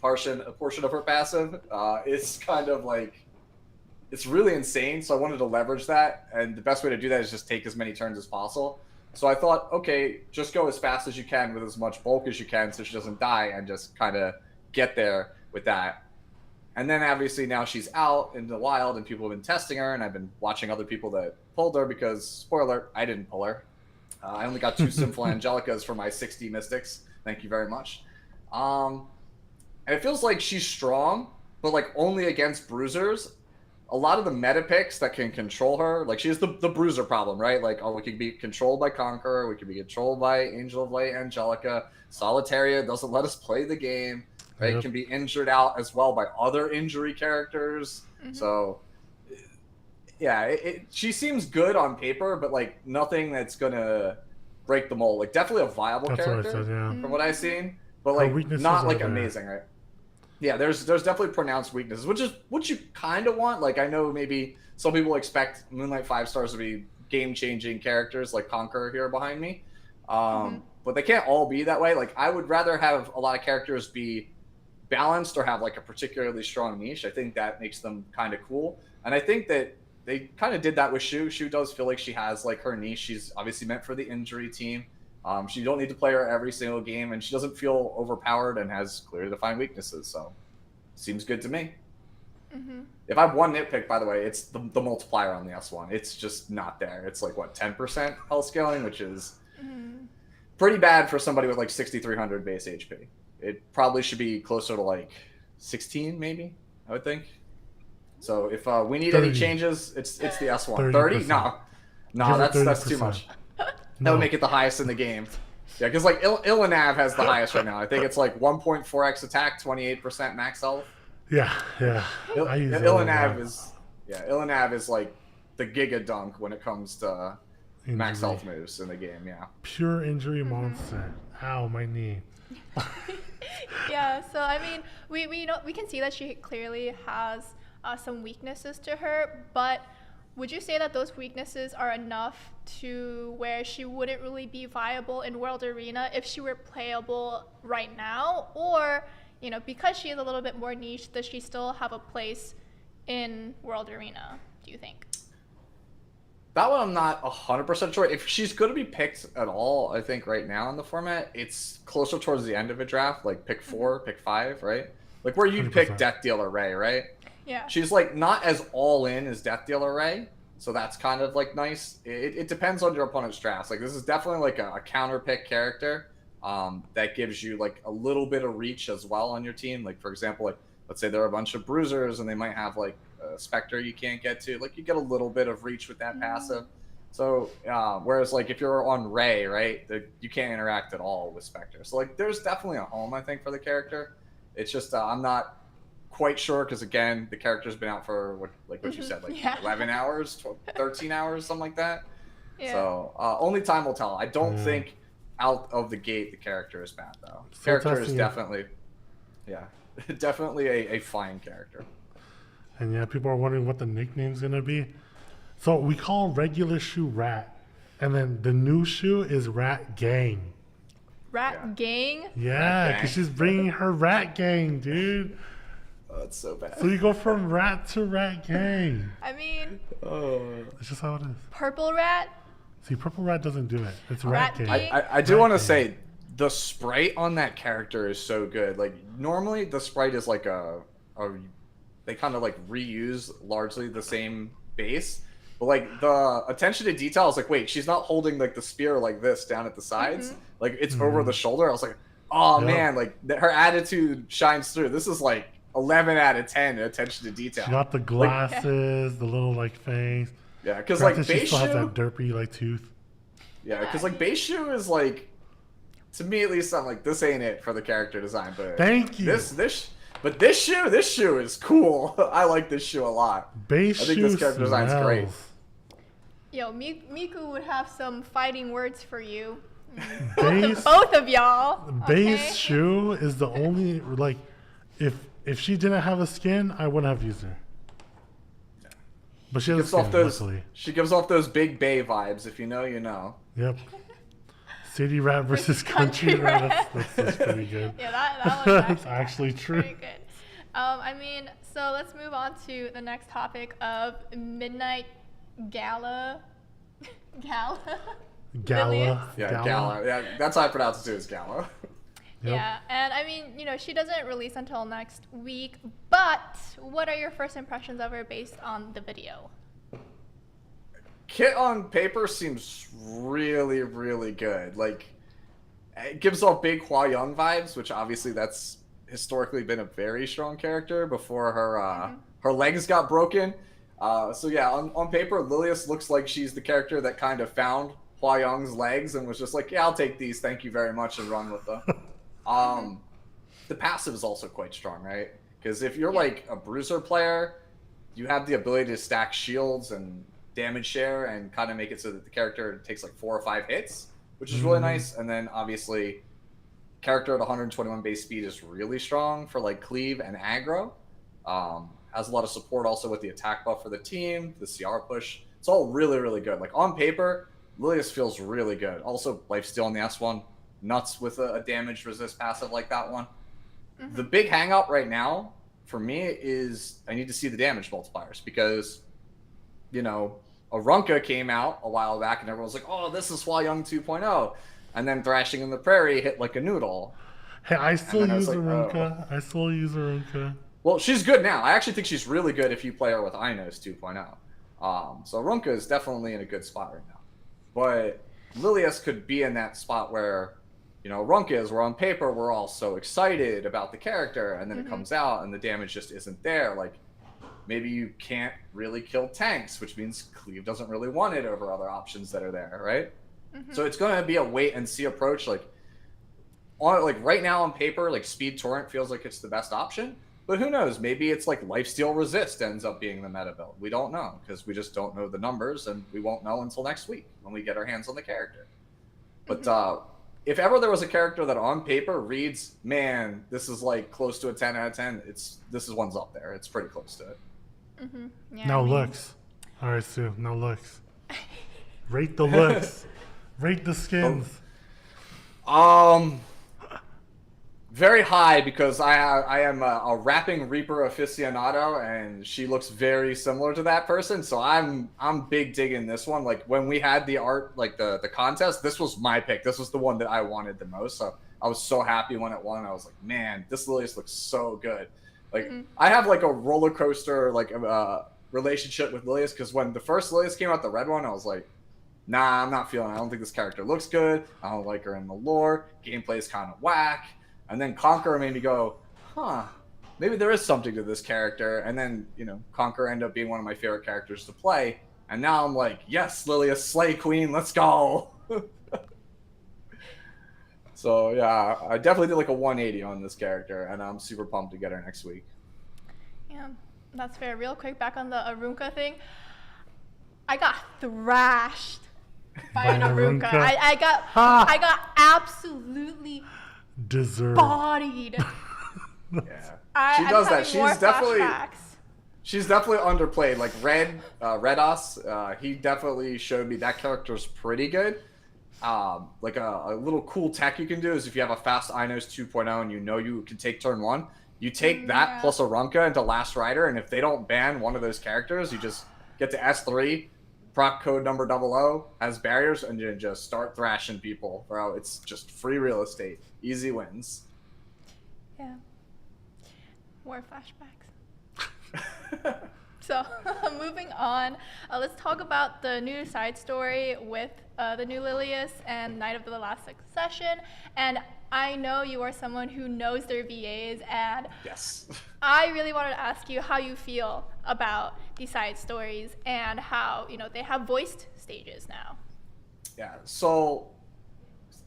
portion of her passive is kind of like, it's really insane. So I wanted to leverage that, and the best way to do that is just take as many turns as possible. So I thought, okay, just go as fast as you can with as much bulk as you can so she doesn't die, and just kind of get there with that. And then obviously now she's out in the wild and people have been testing her, and I've been watching other people that pulled her because, spoiler alert, I didn't pull her. I only got 2 Sinful Angelicas for my 60 Mystics. Thank you very much. And it feels like she's strong, but like only against bruisers. A lot of the meta picks that can control her, like she has the bruiser problem, right? Like, oh, we can be controlled by Conqueror, we can be controlled by Angel of Light, Angelica. Solitaria doesn't let us play the game. Right? Yep. Can be injured out as well by other injury characters. So, yeah, she seems good on paper, but like nothing that's gonna break the mold. Like, definitely a viable That's character what I said, yeah. from what I've seen, but Her like weaknesses not are like there. amazing, right? Yeah, there's definitely pronounced weaknesses, which is what you kind of want. Like, I know maybe some people expect Moonlight 5 stars to be game-changing characters like Conqueror here behind me, but they can't all be that way. Like, I would rather have a lot of characters be balanced or have like a particularly strong niche. I think that makes them kind of cool, and I think that they kind of did that with Shu. Shu does feel like she has like her niche. She's obviously meant for the injury team. She don't need to play her every single game, and she doesn't feel overpowered and has clearly defined weaknesses. So, seems good to me. If I have one nitpick, by the way, it's the multiplier on the S1. It's just not there. It's like, what, 10% health scaling, which is pretty bad for somebody with like 6,300 base HP. It probably should be closer to like 16, maybe, I would think. So if we need 30. any changes, it's the S1. 30? 30%. No, that's too 30%. much. That No. would make it the highest in the game. Yeah, because like Illanav has the highest right now. I think it's like 1.4x attack, 28% max health. Yeah. I use Illanav is like the Giga Dunk when it comes to max Injury. health moves in the game. Yeah. Pure injury monster. Ow, my knee. Yeah, so I mean, we can see that she clearly has some weaknesses to her, but would you say that those weaknesses are enough to where she wouldn't really be viable in World Arena if she were playable right now? Or, because she is a little bit more niche, does she still have a place in World Arena, do you think? That one I'm not 100% sure. If she's going to be picked at all, I think right now in the format, it's closer towards the end of a draft, like pick 4, pick 5, right? Like where you'd pick 100%. Death Dealer Ray, right? Yeah. She's like not as all in as Death Dealer Ray, so that's kind of like nice. It depends on your opponent's drafts. Like this is definitely like a counter pick character that gives you like a little bit of reach as well on your team. Like for example, like let's say there are a bunch of bruisers and they might have like a Spectre you can't get to. Like you get a little bit of reach with that passive. So whereas like if you're on Ray, right, you can't interact at all with Spectre. So like there's definitely a home, I think, for the character. It's just I'm not quite sure because again the character's been out for what you said, like 11 hours, 12, 13 hours, something like that. So only time will tell. I don't think out of the gate the character is bad though. The character is definitely definitely a fine character. And yeah, people are wondering what the nickname's gonna be. So we call regular Shu Rat, and then the new Shu is Rat Gang. Rat Gang? Yeah, because she's bringing her Rat Gang, dude. Oh, that's so bad. So you go from Rat to Rat Gang. I mean, it's just how it is. Purple Rat? See, Purple Rat doesn't do it. It's Rat Gang. I do want to say the sprite on that character is so good. Like normally the sprite is like they kind of like reuse largely the same base. But like the attention to detail is like, wait, she's not holding like the spear like this down at the sides. Like it's over the shoulder. I was like, oh man, like her attitude shines through. This is like 11 out of 10 attention to detail. She got the glasses, the little like fangs. Yeah, because like she still has that derpy like tooth. Yeah, because like Mashuu is like, to me at least, I'm like, this ain't it for the character design. But thank you. But this Shu is cool. I like this Shu a lot. I think this character design's great. Yo, Miku would have some fighting words for you. Base, both of y'all. Base Shu is the only, like, if she didn't have a skin, I wouldn't have used her. Yeah. But she has a skin, luckily. She gives off those big Bay vibes. If you know, you know. Yep. City rat versus country rat. That's pretty good. Yeah, that one's actually true. Pretty good. I mean, so let's move on to the next topic of Midnight Gala. Gala. Yeah, Gala. Yeah, that's how I pronounce it too, is Gala. Yep. Yeah, and I mean, you know, she doesn't release until next week, but what are your first impressions of her based on the video? Kit on paper seems really, really good. Like, it gives off big Hua Young vibes, which obviously that's historically been a very strong character before her her legs got broken. So yeah, on paper, Lilius looks like she's the character that kind of found Hua Young's legs and was just like, yeah, I'll take these, thank you very much, and run with them. The passive is also quite strong, right? Because if you're like a bruiser player, you have the ability to stack shields and damage share and kind of make it so that the character takes like 4 or 5 hits, which is really nice. And then obviously character at 121 base speed is really strong for like cleave and aggro. Has a lot of support also with the attack buff for the team, the CR push. It's all really, really good. Like on paper, Lilius feels really good. Also lifesteal on the S1, nuts with a damage resist passive like that one. The big hang up right now for me is I need to see the damage multipliers because, you know, Arunka came out a while back and everyone was like, oh, this is Hua Young 2.0. And then Thrashing in the Prairie hit like a noodle. Hey, I still use Arunka. I still use Arunka. Well, she's good now. I actually think she's really good if you play her with Inos 2.0. So Arunka is definitely in a good spot right now. But Lilius could be in that spot where, you know, Arunka is, where on paper we're all so excited about the character and then it comes out and the damage just isn't there. Like, maybe you can't really kill tanks, which means Cleave doesn't really want it over other options that are there, right? So it's going to be a wait and see approach. Like right now on paper, like Speed Torrent feels like it's the best option, but who knows? Maybe it's like Lifesteal Resist ends up being the meta build. We don't know because we just don't know the numbers, and we won't know until next week when we get our hands on the character. But if ever there was a character that on paper reads, man, this is like close to a 10 out of 10, this is one's up there. It's pretty close to it. Yeah, now looks. All right, Sue. Now looks. Rate the looks. Rate the skins. Very high because I am a rapping Reaper aficionado and she looks very similar to that person. So I'm big digging this one. Like when we had the art, like the contest, this was my pick. This was the one that I wanted the most. So I was so happy when it won. I was like, man, this Lilius looks so good. Like I have like a roller coaster like relationship with Lilius because when the first Lilius came out, the red one, I was like, nah, I'm not feeling it. I don't think this character looks good. I don't like her in the lore. Gameplay is kind of whack. And then Conqueror made me go, huh, maybe there is something to this character. And then, Conqueror ended up being one of my favorite characters to play. And now I'm like, yes, Lilia, slay queen, let's go. So yeah, I definitely did like a 180 on this character, and I'm super pumped to get her next week. Yeah, that's fair. Real quick, back on the Arunka thing. I got thrashed by an Arunka. Arunka? I got absolutely Deserved. bodied. Yeah, she does that. She's definitely underplayed. Like Redos, he definitely showed me that character's pretty good. Like a little cool tech you can do is if you have a fast Inos 2.0 and you can take turn 1, you take that plus a Runka into Last Rider, and if they don't ban one of those characters, you just get to S3, proc code number 00, has barriers, and you just start thrashing people, bro. It's just free real estate. Easy wins. Yeah. More flashbacks. So, moving on, let's talk about the new side story with the new Lilius and Night of the Last Succession. And I know you are someone who knows their VAs, and yes, I really wanted to ask you how you feel about these side stories and how, they have voiced stages now. Yeah, so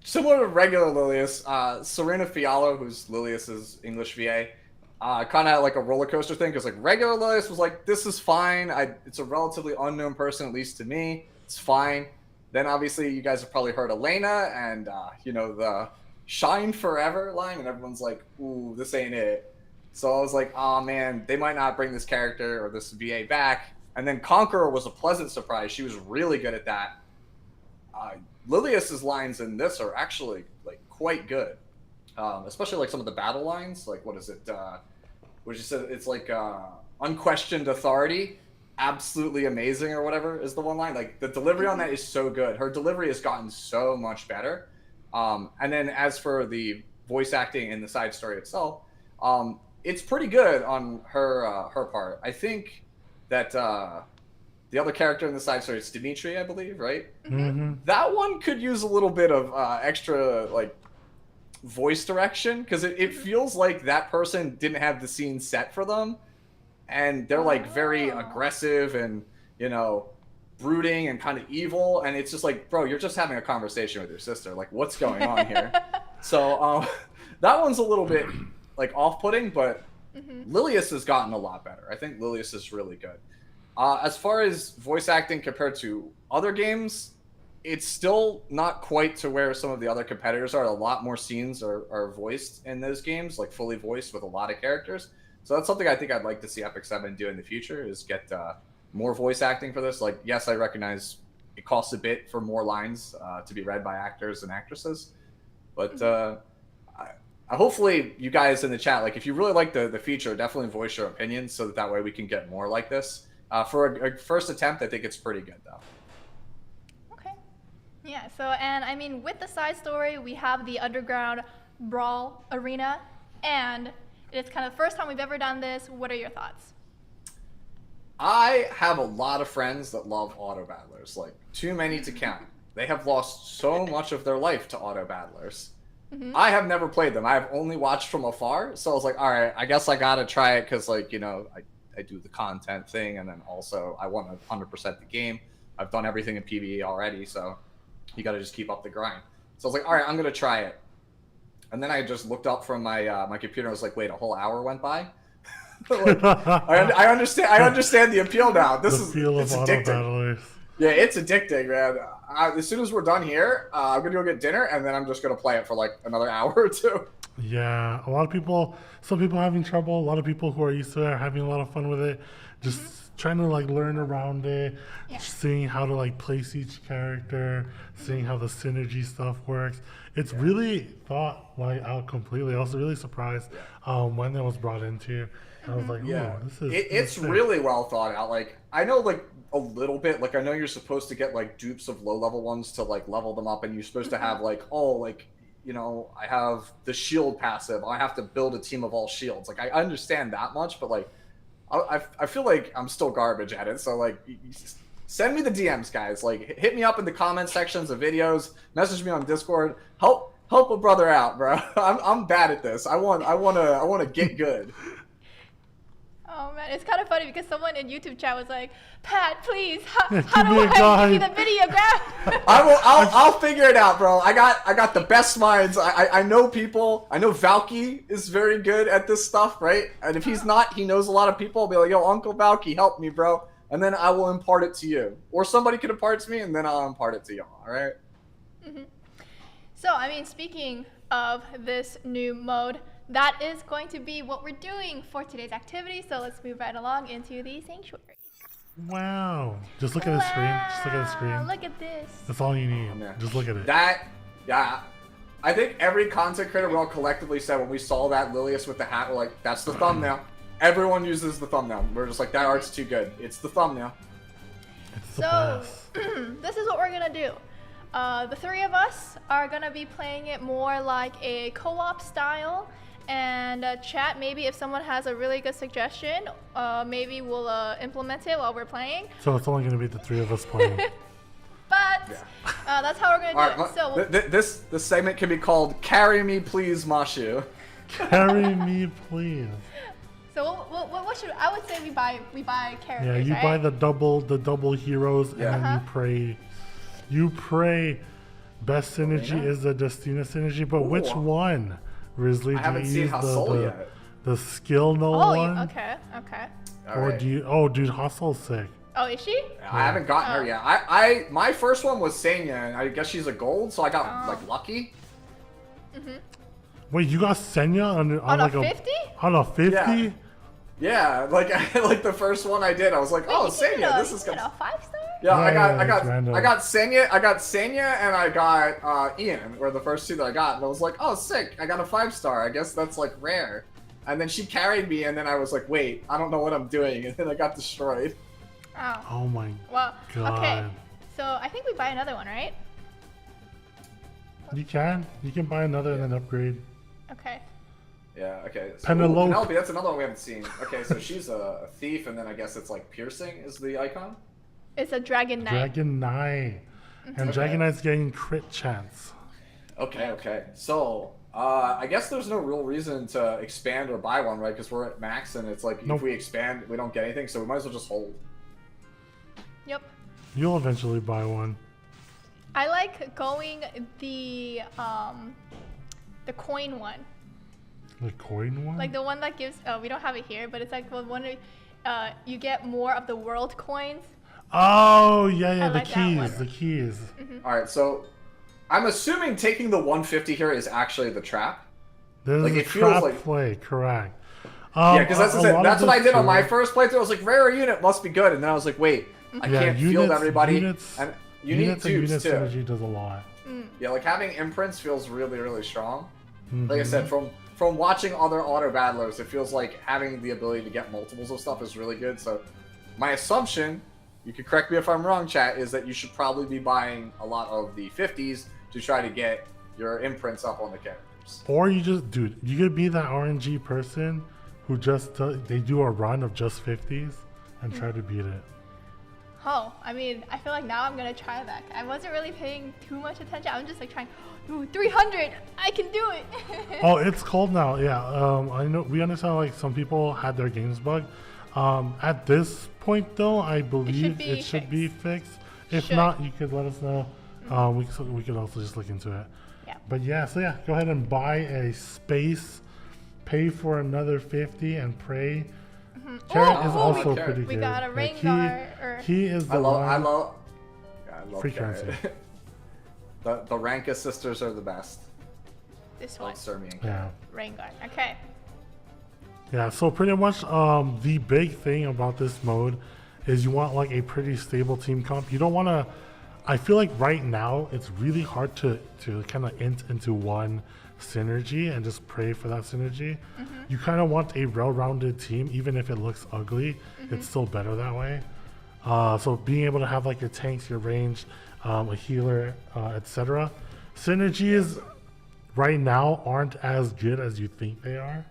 similar to regular Lilius, Serena Fiala, who's Lilius's English VA, kind of like a roller coaster thing, because like regular Lilius was like, this is fine. It's a relatively unknown person, at least to me. It's fine. Then obviously you guys have probably heard Elena and the Shine Forever line, and everyone's like, ooh, this ain't it. So I was like, oh man, they might not bring this character or this VA back. And then Conqueror was a pleasant surprise. She was really good at that. Lilius's lines in this are actually like quite good. Especially like some of the battle lines, like what is it? Which is it's like unquestioned authority, absolutely amazing or whatever is the one line. Like the delivery on that is so good. Her delivery has gotten so much better. And then as for the voice acting in the side story itself, it's pretty good on her part. I think that the other character in the side story is Dimitri, I believe, right? Mm-hmm. That one could use a little bit of extra like voice direction, because it feels like that person didn't have the scene set for them, and they're like very aggressive and brooding and kind of evil, and it's just like, bro, you're just having a conversation with your sister, like what's going on here? So that one's a little bit like off-putting, but Lilius has gotten a lot better. I think Lilius is really good. As far as voice acting compared to other games, it's still not quite to where some of the other competitors are. A lot more scenes are voiced in those games, like fully voiced with a lot of characters. So that's something I think I'd like to see Epic 7 do in the future, is get more voice acting for this. Like, yes, I recognize it costs a bit for more lines to be read by actors and actresses. But hopefully you guys in the chat, like if you really like the feature, definitely voice your opinions so that way we can get more like this. For a first attempt, I think it's pretty good though. Yeah, so, and I mean, with the side story, we have the Underground Brawl Arena, and it's kind of the first time we've ever done this. What are your thoughts? I have a lot of friends that love auto battlers, like too many to count. They have lost so much of their life to auto battlers. I have never played them. I have only watched from afar, so I was like, all right, I guess I gotta try it, because like, I do the content thing, and then also I want to 100% the game. I've done everything in PvE already, so you got to just keep up the grind. So I was like, all right, I'm going to try it. And then I just looked up from my my computer and was like, wait, a whole hour went by? Like, I understand the appeal now. It's addicting. Yeah, it's addicting, man. As soon as we're done here, I'm going to go get dinner, and then I'm just going to play it for like another hour or two. Yeah, some people having trouble. A lot of people who are used to it are having a lot of fun with it. Just trying to like learn around it, seeing how to like place each character, seeing how the synergy stuff works. It's really thought like out completely. I was really surprised when that was brought into. I was like, it's really well thought out. Like I know like a little bit. Like I know you're supposed to get like dupes of low level ones to like level them up, and you're supposed to have like I have the shield passive. I have to build a team of all shields. Like I understand that much, but like I feel like I'm still garbage at it. So like, send me the DMs, guys. Like, hit me up in the comment sections of videos. Message me on Discord. Help a brother out, bro. I'm bad at this. I want to get good. Oh man, it's kind of funny because someone in YouTube chat was like, "Pat, please, how Give do me a I guide." give you the videograph?" I'll figure it out, bro. I got the best minds. I know people. I know Valky is very good at this stuff, right? And if he's not, he knows a lot of people. I'll be like, yo, Uncle Valky, help me, bro. And then I will impart it to you. Or somebody can impart it to me, and then I'll impart it to y'all, all right? Mm-hmm. So, I mean, speaking of this new mode, that is going to be what we're doing for today's activity. So let's move right along into the sanctuary. Wow. Just look at the screen. Just look at the screen. Look at this. That's all you need. Yeah. Just look at it. Yeah. I think every content creator we all collectively said when we saw that Lilius with the hat, we're like, that's the thumbnail. Everyone uses the thumbnail. We're just like, that art's too good. It's the thumbnail. It's the So, best. this is what we're going to do. The three of us are going to be playing it more like a co-op style. And chat, maybe if someone has a really good suggestion, maybe we'll implement it while we're playing. So it's only going to be the three of us playing. But that's how we're going to do it. So this segment can be called "Carry Me, Please, Mashuu." Carry me, please. So what should I would say we buy characters. Yeah, you right? buy the double heroes, and Yeah. then you pray. Best synergy is the Destina synergy, but which Ooh. one? Risley, I do haven't you seen use Hustle yet. the skill no Oh, one? okay. All Or right. do you? Oh, dude, Hustle's sick. Oh, is she? I haven't gotten her yet. My first one was Sanya, and I guess she's a gold, so I got like lucky. Wait, you got Senya on On like a 50? On a 50? Yeah. Yeah, like the first one I did, I was like, oh, Sanya, this is good. good. A 5-star? Yeah, Yeah, I got it's random. Sanya, and I got Ian were the first two that I got, and I was like, oh, sick, I got a 5-star. I guess that's like rare. And then she carried me, and then I was like, wait, I don't know what I'm doing, and then I got destroyed. Oh. Oh my Well, god. okay. So I think we buy another one, right? You can buy another and then upgrade. Okay. Yeah, okay. So, Penelope. Penelope, that's another one we haven't seen. Okay, so she's a thief, and then I guess it's like piercing is the icon. It's a Dragon Knight. Dragon Knight. And Dragon Knight's getting crit chance. Okay. So, I guess there's no real reason to expand or buy one, right? Because we're at max, and it's like Nope. if we expand, we don't get anything, so we might as well just hold. Yep. You'll eventually buy one. I like going the coin one. The coin one? Like the one that gives, we don't have it here, but it's like one you get more of the world coins. Oh, yeah, I the like that one. keys, the keys. All right, so I'm assuming taking the 150 here is actually the trap. This Like, is a it feels trap like- play, correct. Yeah, because that's a lot of that's what I this did on too- my first playthrough. I was like, rare unit must be good, and then I was like, wait, I Yeah, can't field everybody, units- and you need Units and unit dupes too. synergy does a lot. Yeah, like having imprints feels really, really strong. Mhm. Like I said, from watching other auto battlers, it feels like having the ability to get multiples of stuff is really good. So my assumption, you could correct me if I'm wrong, chat, is that you should probably be buying a lot of the 50s to try to get your imprints up on the characters. Or you just, dude, you could be that RNG person who just, they do a run of just 50s and try to beat it. Oh, I mean, I feel like now I'm gonna try that. I wasn't really paying too much attention. I was just like trying, ooh, 300, I can do it. Oh, it's cold now. Yeah, I know. We understand like some people had their games bugged. At this point, though, I believe be it should be fixed. If Should. not, you could let us know. We could also just look into it. Yeah. But yeah, so yeah, go ahead and buy a space, pay for another 50, and pray. Carrot is Ooh, also we- pretty we good. got a Like, Rengar, or- he is the I one. love Free Carrot. currency. The Ranka sisters are the best. This one, Surmi and Yeah. Rengar. Okay. Yeah, so pretty much the big thing about this mode is you want like a pretty stable team comp. You don't want to, I feel like right now it's really hard to kind of int into one synergy and just pray for that synergy. You kind of want a well-rounded team, even if it looks ugly, it's still better that way. So being able to have like your tanks, your range, a healer, etc. Synergies right now aren't as good as you think they are.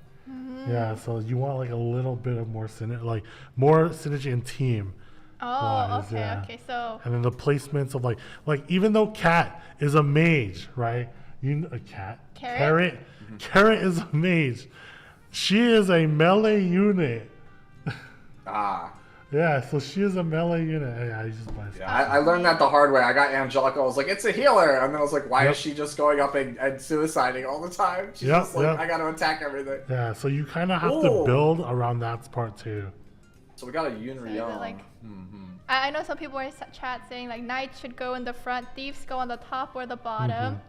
Yeah, so you want like a little bit of more more synergy in team. Oh, Wise, okay, yeah. okay. So, And then the placements of like even though Cat is a mage, right? A cat. Carrot? Carrot is a mage. She is a melee unit. Ah. Yeah, so she is a melee unit. Hey, I just buy Yeah, I learned that the hard way. I got Angelica. I was like, it's a healer. And then I was like, why Yep. is she just going up and suiciding all the time? She's Yep, just like, yep. I got to attack everything. Yeah, so you kind of have to Ooh. build around that part too. So we got a So is it Yunrion. like- Mm-hmm. I know some people are in chat saying like knights should go in the front, thieves go on the top or the bottom.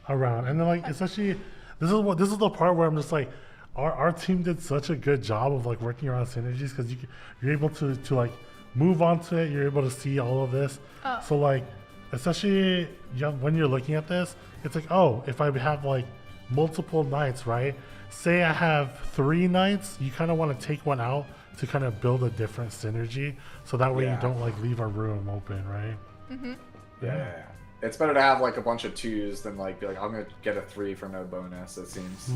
Around, and then like especially this is the part where I'm just like, our team did such a good job of like working around synergies because you're able to like move onto it. You're able to see all of this. Oh. So like, especially when you're looking at this, it's like, oh, if I have like multiple knights, right? Say I have 3 knights, you kind of want to take one out to kind of build a different synergy, so that way Yeah. you don't like leave a room open, right? Yeah. It's better to have like a bunch of 2s than like be like, I'm going to get a 3 for no bonus, it seems.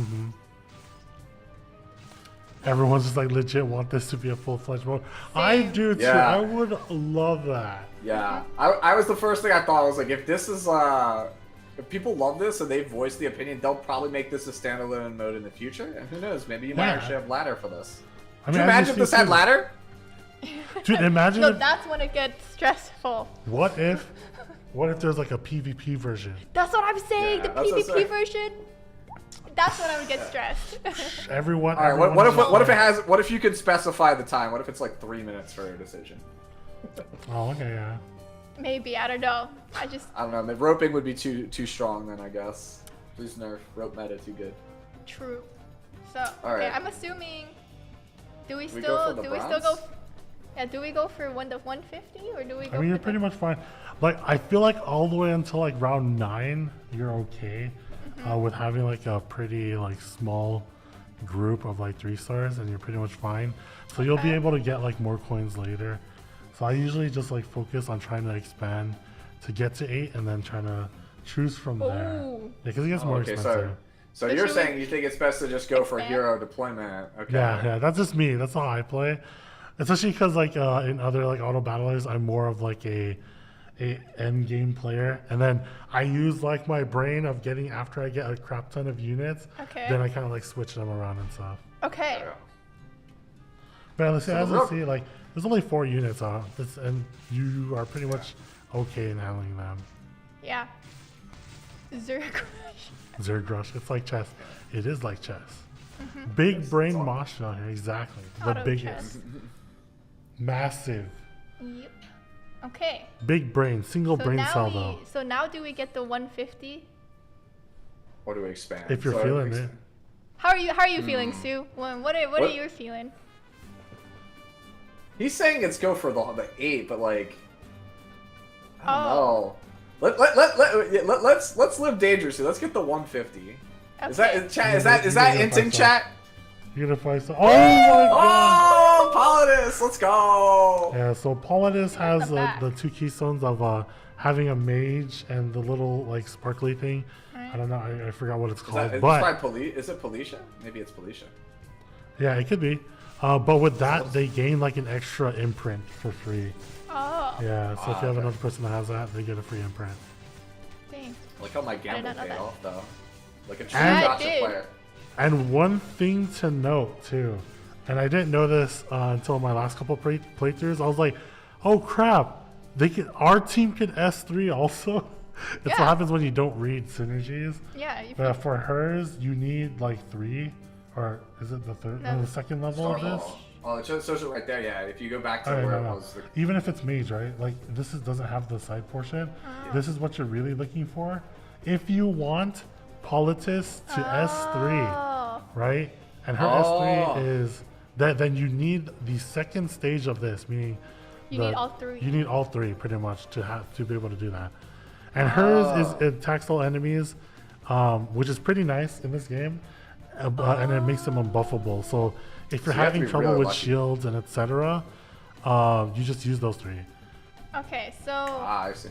Everyone's just like legit want this to be a full-fledged mode. I Same. do too. Yeah. I would love that. Yeah. I was the first thing I thought. I was like, if this is, if people love this and they voice the opinion, they'll probably make this a standalone mode in the future. And who knows, maybe you might Yeah. actually have ladder for this. I Could you I imagine just if this see had too- ladder? Dude, imagine No, if, that's when it gets stressful. what if there's like a PvP version? That's what I'm saying. Yeah, the that's what I'm PvP saying. version. That's when I would get stressed. Everyone. All right. everyone What if just what if it like- has? What if you could specify the time? What if it's like 3 minutes for a decision? Oh, okay, yeah. Maybe, I don't know. I just I don't know. The roping would be too strong then, I guess. Please nerf rope meta too good. true. So All okay, right. I'm assuming. Do we We still go for the do we still bronze? go? Yeah, do we go for 150 or do we go? I mean, you're for pretty the, much fine. Like, I feel like all the way until like round 9, you're okay with having like a pretty like small group of like 3 stars, and you're pretty much fine. So you'll be Okay. able to get like more coins later. So I usually just like focus on trying to expand to get to 8, and then trying to choose from there. Ooh. Yeah, because it gets Oh, more okay, expensive. so So you're should we saying you think it's best to just go for expand? hero deployment? Okay. Yeah, that's just me. That's how I play. Especially because like in other like auto battlers, I'm more of like a end game player, and then I use like my brain of getting after I get a crap ton of units. Okay. Then I kind of like switch them around and stuff. Okay. Yeah. But let's say, So as the you rope- see, like there's only 4 units on this, and you are pretty much okay in handling them. Yeah. Zerg. Zerg Rush, it's like chess. It is like chess. Big brain Mashuu out here, exactly. The Auto biggest, chess. massive, Yep. Okay. big brain, single So brain now cell though. so now do we get the 150? Or do we expand? If you're So feeling it. How are you feeling, Sue? What are What- you feeling? He's saying it's go for the 8, but like, I don't Oh. know. Let's live dangerously. Let's get the 150. Is that Okay. is, chat, is that inting chat? You're gonna fight some. Oh my god! Oh, Politis, let's go! Yeah, so Paladus has the back. the 2 keystones of having a mage and the little like sparkly thing. I don't know, I forgot what it's Is, called, that, is, but probably is it Policia? Maybe it's Policia. yeah, it could be. But with that, they gain like an extra imprint for free. Oh. Yeah, so if you have okay. another person that has that, they get a free imprint. Dang. Look how my gamble not know paid that. off though. Like a true And- Yeah, it gotcha did. player. And one thing to note too, and I didn't know this until my last couple playthroughs. I was like, "Oh crap! Our team can S3 also." It's what Yeah. happens when you don't read synergies. Yeah. You But for hers, you need like 3, or is it the third, No. the second level of this? Oh, it shows it right there. Yeah, if you go back to Oh, where no, it no. was. Even if it's mage, right? Like doesn't have the side portion. This is what you're really looking for. If you want Politis to S3, Oh. right? And her Oh. S3 is that. Then you need the second stage of this, meaning You need all 3. You need all 3 pretty much to be able to do that. And hers is it attacks all enemies, which is pretty nice in this game, and it makes them unbuffable. So if you're So you have to having be trouble really with lucky. shields and etc., you just use those 3. Okay, so Ah, I see.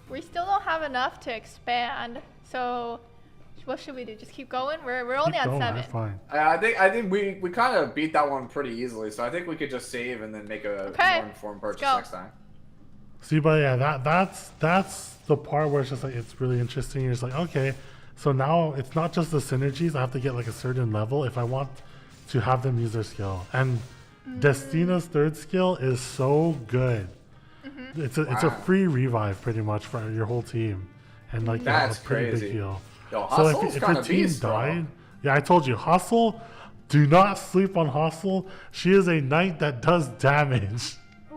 we still don't have enough to expand. So what should we do? Just keep going? We're only Keep on going, 7. that's fine. I think we kind of beat that one pretty easily, so I think we could just save and then make a Okay, more informed purchase go. next time. See, but yeah, that's the part where it's just like it's really interesting. You're just like, okay, so now it's not just the synergies. I have to get like a certain level if I want to have them use their skill. And Destina's third skill is so good. It's a free revive pretty much for your whole team, and like That's a pretty crazy. big heal. Yo, So Hustle's if kind your of team beast, bro. died, yeah, I told you, Hustle. Do not sleep on Hustle. She is a knight that does damage.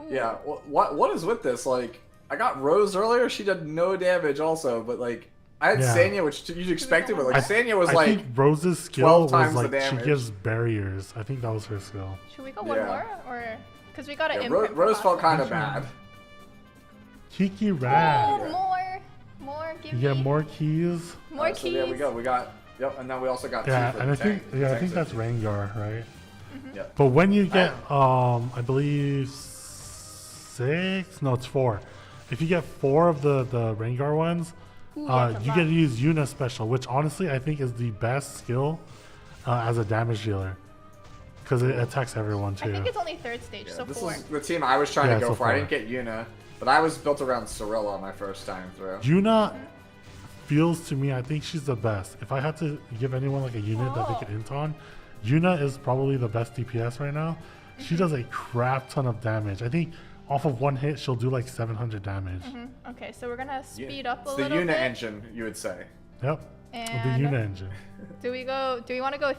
Yeah, what is with this? Like, I got Rose earlier. She did no damage also, but like, I had Yeah. Sanya, which you'd expect it, but like, Sanya was I like, think Rose's skill 12 was times the like she damage. gives barriers. I think that was her skill. Should we go one Yeah. more, or because we got an yeah, imprint? for Rose felt Hustle. kind of bad. Kiki Rad. Oh, more. Give You me get more keys. more So keys. there we go. We got, yep, and then we also got Yeah, two for and the I think tank. I tank think that's section. Rengar, right? Yep. But when you get I believe 6, no, it's 4. If you get 4 of the Rengar ones, Ooh, that's a you lot. get to use Yuna special, which honestly I think is the best skill as a damage dealer, because it attacks everyone I too. think it's only third stage, Yeah, so this 4. is the team I was trying Yeah, to go so for. I far. didn't get Yuna, but I was built around Cirilla my first time through. Yuna feels to me, I think she's the best. If I had to give anyone like a unit that they Oh. could int on, Yuna is probably the best DPS right now. She does a crap ton of damage. I think off of one hit, she'll do like 700 damage. Okay, so we're gonna speed up a It's the little Yuna bit. engine, you would say. Yep. And The Yuna engine. do we want to go?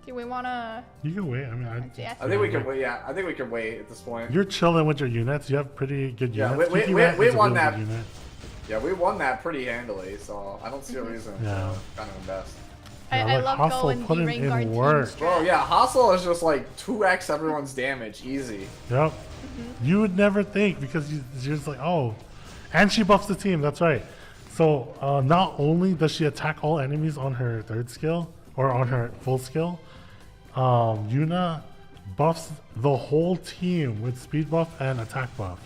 Do we want to? You can wait. I mean, Yeah. I think we can wait. Yeah, I think we can wait at this point. You're chilling with your units. You have pretty good Yeah, units. we Kiki Rat won is a real that. good unit. Yeah, we won that pretty handily, so I don't see a reason Yeah. to kind of invest. I like love Hustle going the putting Rengar in team work. strat. Bro, yeah, Hustle is just like 2x everyone's damage, easy. Yep. You would never think because you're just like, oh. And she buffs the team. That's right. So not only does she attack all enemies on her third skill or on her full skill, Yuna buffs the whole team with speed buff and attack buff.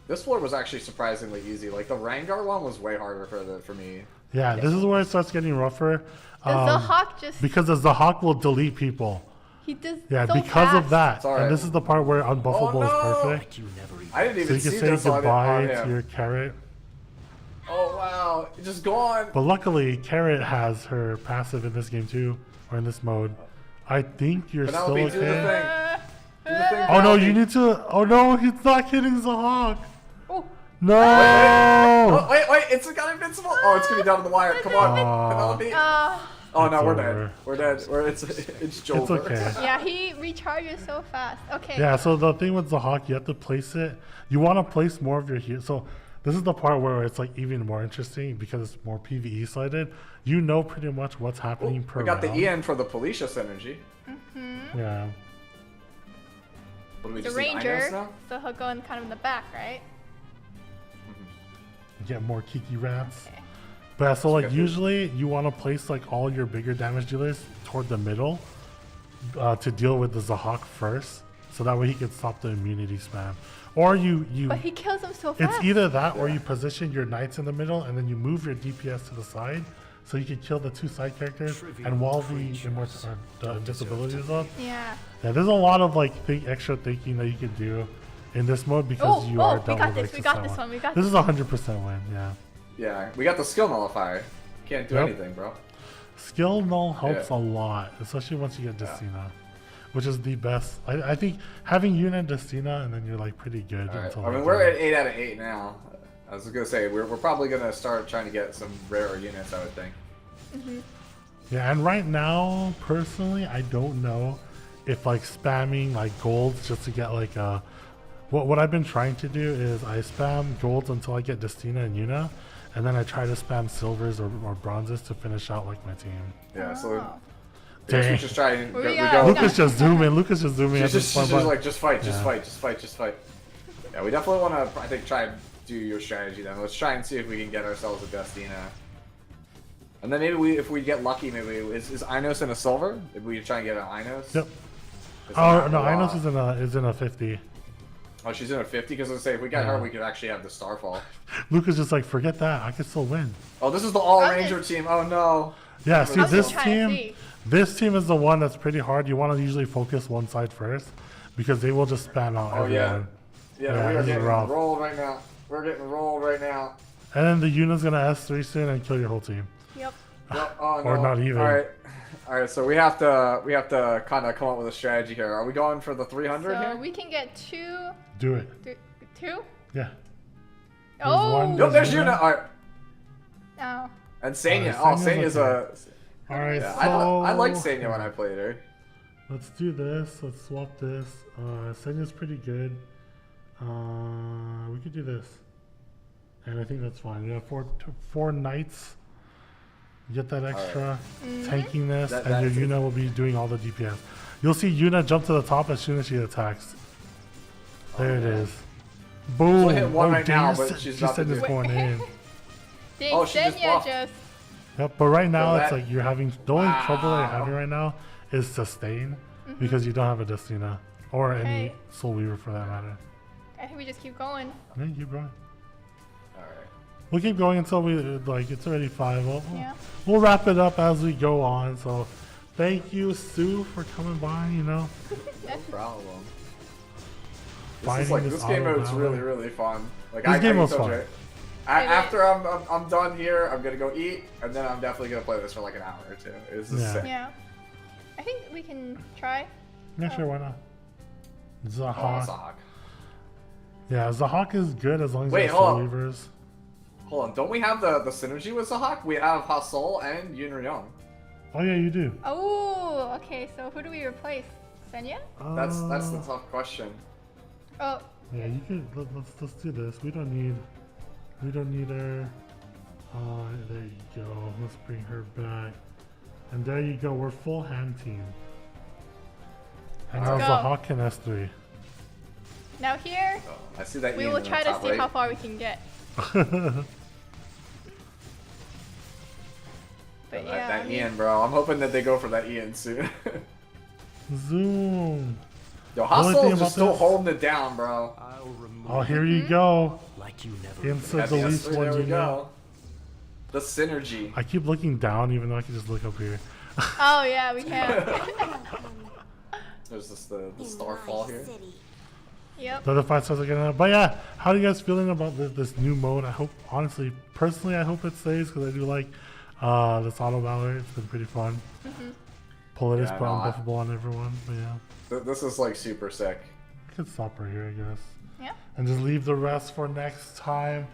This floor was actually surprisingly easy. Like the Rengar one was way harder for me. Yeah, this is where it starts getting rougher. The Zahak just Because the Zahak will delete people. he does Yeah, so because of fast. that. It's alright. And this is the part where unbuffable Oh, no! is perfect. I didn't So even you can see say this on goodbye him. to your carrot. Oh wow, it's just gone. But luckily, Carrot has her passive in this game too, or in this mode. I think you're still Penelope, do the okay. thing. Do the thing, Oh no, Penelope. you need to. Oh no, he's not hitting Zahak. Oh, No. Oh, wait, it's got invincible. Oh, it's gonna be down to the wire. Come on, Penelope. Oh no, It's we're over. dead. We're dead. It's Joel. It's okay. yeah, he recharges so fast. Okay. Yeah. So the thing with Zahak, you have to place it. You want to place more of your heal. So this is the part where it's like even more interesting because it's more PVE sided. You know pretty much what's happening per We got the round. EN for the Felicia synergy. Yeah. What do we The just need, Inos Ranger, now? so he'll go in kind of in the back, right? You get more Kiki Rats. Okay. But yeah, so like Okay. usually you want to place like all your bigger damage dealers toward the middle to deal with the Zahak first, so that way he can stop the immunity spam. Or you But he kills him so fast. it's either that or Yeah. you position your knights in the middle and then you move your DPS to the side, so you can kill the two side characters. And while the invisibility is up, Yeah. yeah, there's a lot of like extra thinking that you can do in this mode because Oh, you oh, are we double got this, like we got Sasawa. this one, we got This this is 100% win. Yeah. Yeah, we got the skill nullifier. Can't do Yep. anything, bro. Skill null helps Yeah. a lot, especially once you get Destina, which is the best. I think having Yuna and Destina, and then you're like pretty good. All right. Until I mean, like, we're at 8 out of 8 now. I was gonna say we're probably gonna start trying to get some rarer units. I would think. yeah. And right now, personally, I don't know if like spamming like golds just to get like a. What I've been trying to do is I spam golds until I get Destina and Yuna, and then I try to spam silvers or bronzes to finish out like my team. Yeah. So Oh. I guess we Dang. just try and We we got- go. we Lucas just zooming. Lucas just zooming. She's at this just, point, she's just but- like, just fight, just Yeah. fight, just fight, just fight. Yeah, we definitely want to, I think, try and do your strategy then. Let's try and see if we can get ourselves a Destina. And then maybe if we get lucky, maybe is Inos in a silver? If we try and get an Inos? Yep. It's Oh not no, a lot. Inos is in a 50. Oh, she's in a 50? Because let's say if we got Yeah. her, we could actually have the Starfall. Lucas just like forget that. I could still win. Oh, this is the All Okay. Ranger team. Oh no. Yeah, I see was this just trying to team. see. This team is the one that's pretty hard. You want to usually focus one side first because they will just spam out Oh, yeah. everyone. Yeah, Yeah, we are this is getting rough. rolled right now. We're getting rolled right now. And then the Yuna's gonna S3 soon and kill your whole team. Yep. Yep. Oh, no. Or not even. All right. All right, so we have to kind of come up with a strategy here. Are we going for the 300 So here? we can get two. Do it. Two? Yeah. Oh. one. Nope, there's Yuna. Yuna. All right. Oh. And Senya. Alright, Oh, Senya's Senya's okay. a. All right, Yeah, so I liked Senya when I played her. let's do this. Let's swap this. Senya's pretty good. We could do this, and I think that's fine. We have four knights. Get that extra tanking this, That- and that's your it. Yuna will be doing all the DPS. You'll see Yuna jump to the top as soon as she attacks. There it is. Boom! hit one right now, Dang, but she's she about said to it's do- going in. Dang, Oh, she just Senya buffed. just. Yep, but right now So it's that- like you're having the only trouble that you're Wow. having right now is sustain because you don't have a Destina or any Okay. Soul Weaver for that matter. I think we just keep going. Yeah, keep going. All right. We'll keep going until we like it's already 5. Yeah. We'll wrap it up as we go on. So, thank you, Sue, for coming by. You know, No problem. Fighting This this game mode's auto really, battle. really fun. Like This game I was told fun. you, It after I'm done here, I'm gonna go eat, and then I'm definitely gonna play this for like an hour or two. It's just Yeah. sick. Yeah. I think we can try. yeah, sure, why not? Oh, Zahak. Zahak. Yeah, Zahak is good as long as Wait, you have hold Soul on. Weavers. Hold on, don't we have the synergy with Zahak? We have Hasol and Yun Young. Oh yeah, you do. Oh, okay. So who do we replace? Senya? That's the tough question. Oh, Yeah, you can. Let's do this. We don't need her. There you go. Let's bring her back. And there you go. We're full hand team. And now Let's the go. Hawk in S3. now here Oh, I see that. we Ian will in the try to top see right. how far we can get. But That, yeah, that I mean, Ian, bro. I'm hoping that they go for that Ian soon. Zoom. Yo, Only thing Hasol's about just still this- holding it down, bro. I'll remove Oh, here you go. like you never. Insert At the the least S3, one there we you know. go. The synergy. I keep looking down, even though I can just look up here. oh yeah, we can. There's just the starfall here. Yep. The other 5 stars are getting up. But yeah, how are you guys feeling about this new mode? I hope, honestly, personally, I hope it stays because I do like this auto battle. It's been pretty fun. Pull it is Yeah, put no, I- unbuffable on everyone. But yeah, This is like super sick. I could stop right here, I guess. Yeah. And just leave the rest for next time.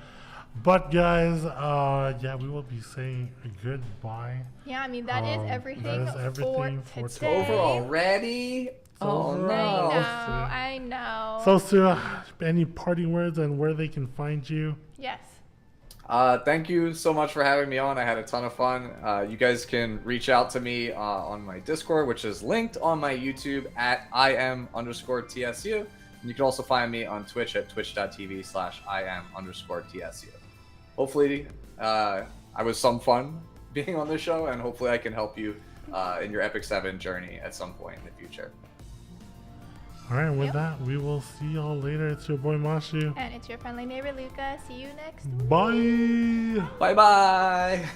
But guys, yeah, we will be saying goodbye. Yeah, I mean that is That everything, is everything for for today. Over already? Oh over. no. I know. So, Sue, any parting words and where they can find you? Yes. Thank you so much for having me on. I had a ton of fun. You guys can reach out to me on my Discord, which is linked on my YouTube at im_TSU. And you can also find me on Twitch at twitch.tv/im_TSU. Hopefully, I was some fun being on this show, and hopefully I can help you in your Epic 7 journey at some point in the future. All right, with Yep. that, we will see y'all later. It's your boy Mashuu. And it's your friendly neighbor Luka. See you next Bye. Bye bye!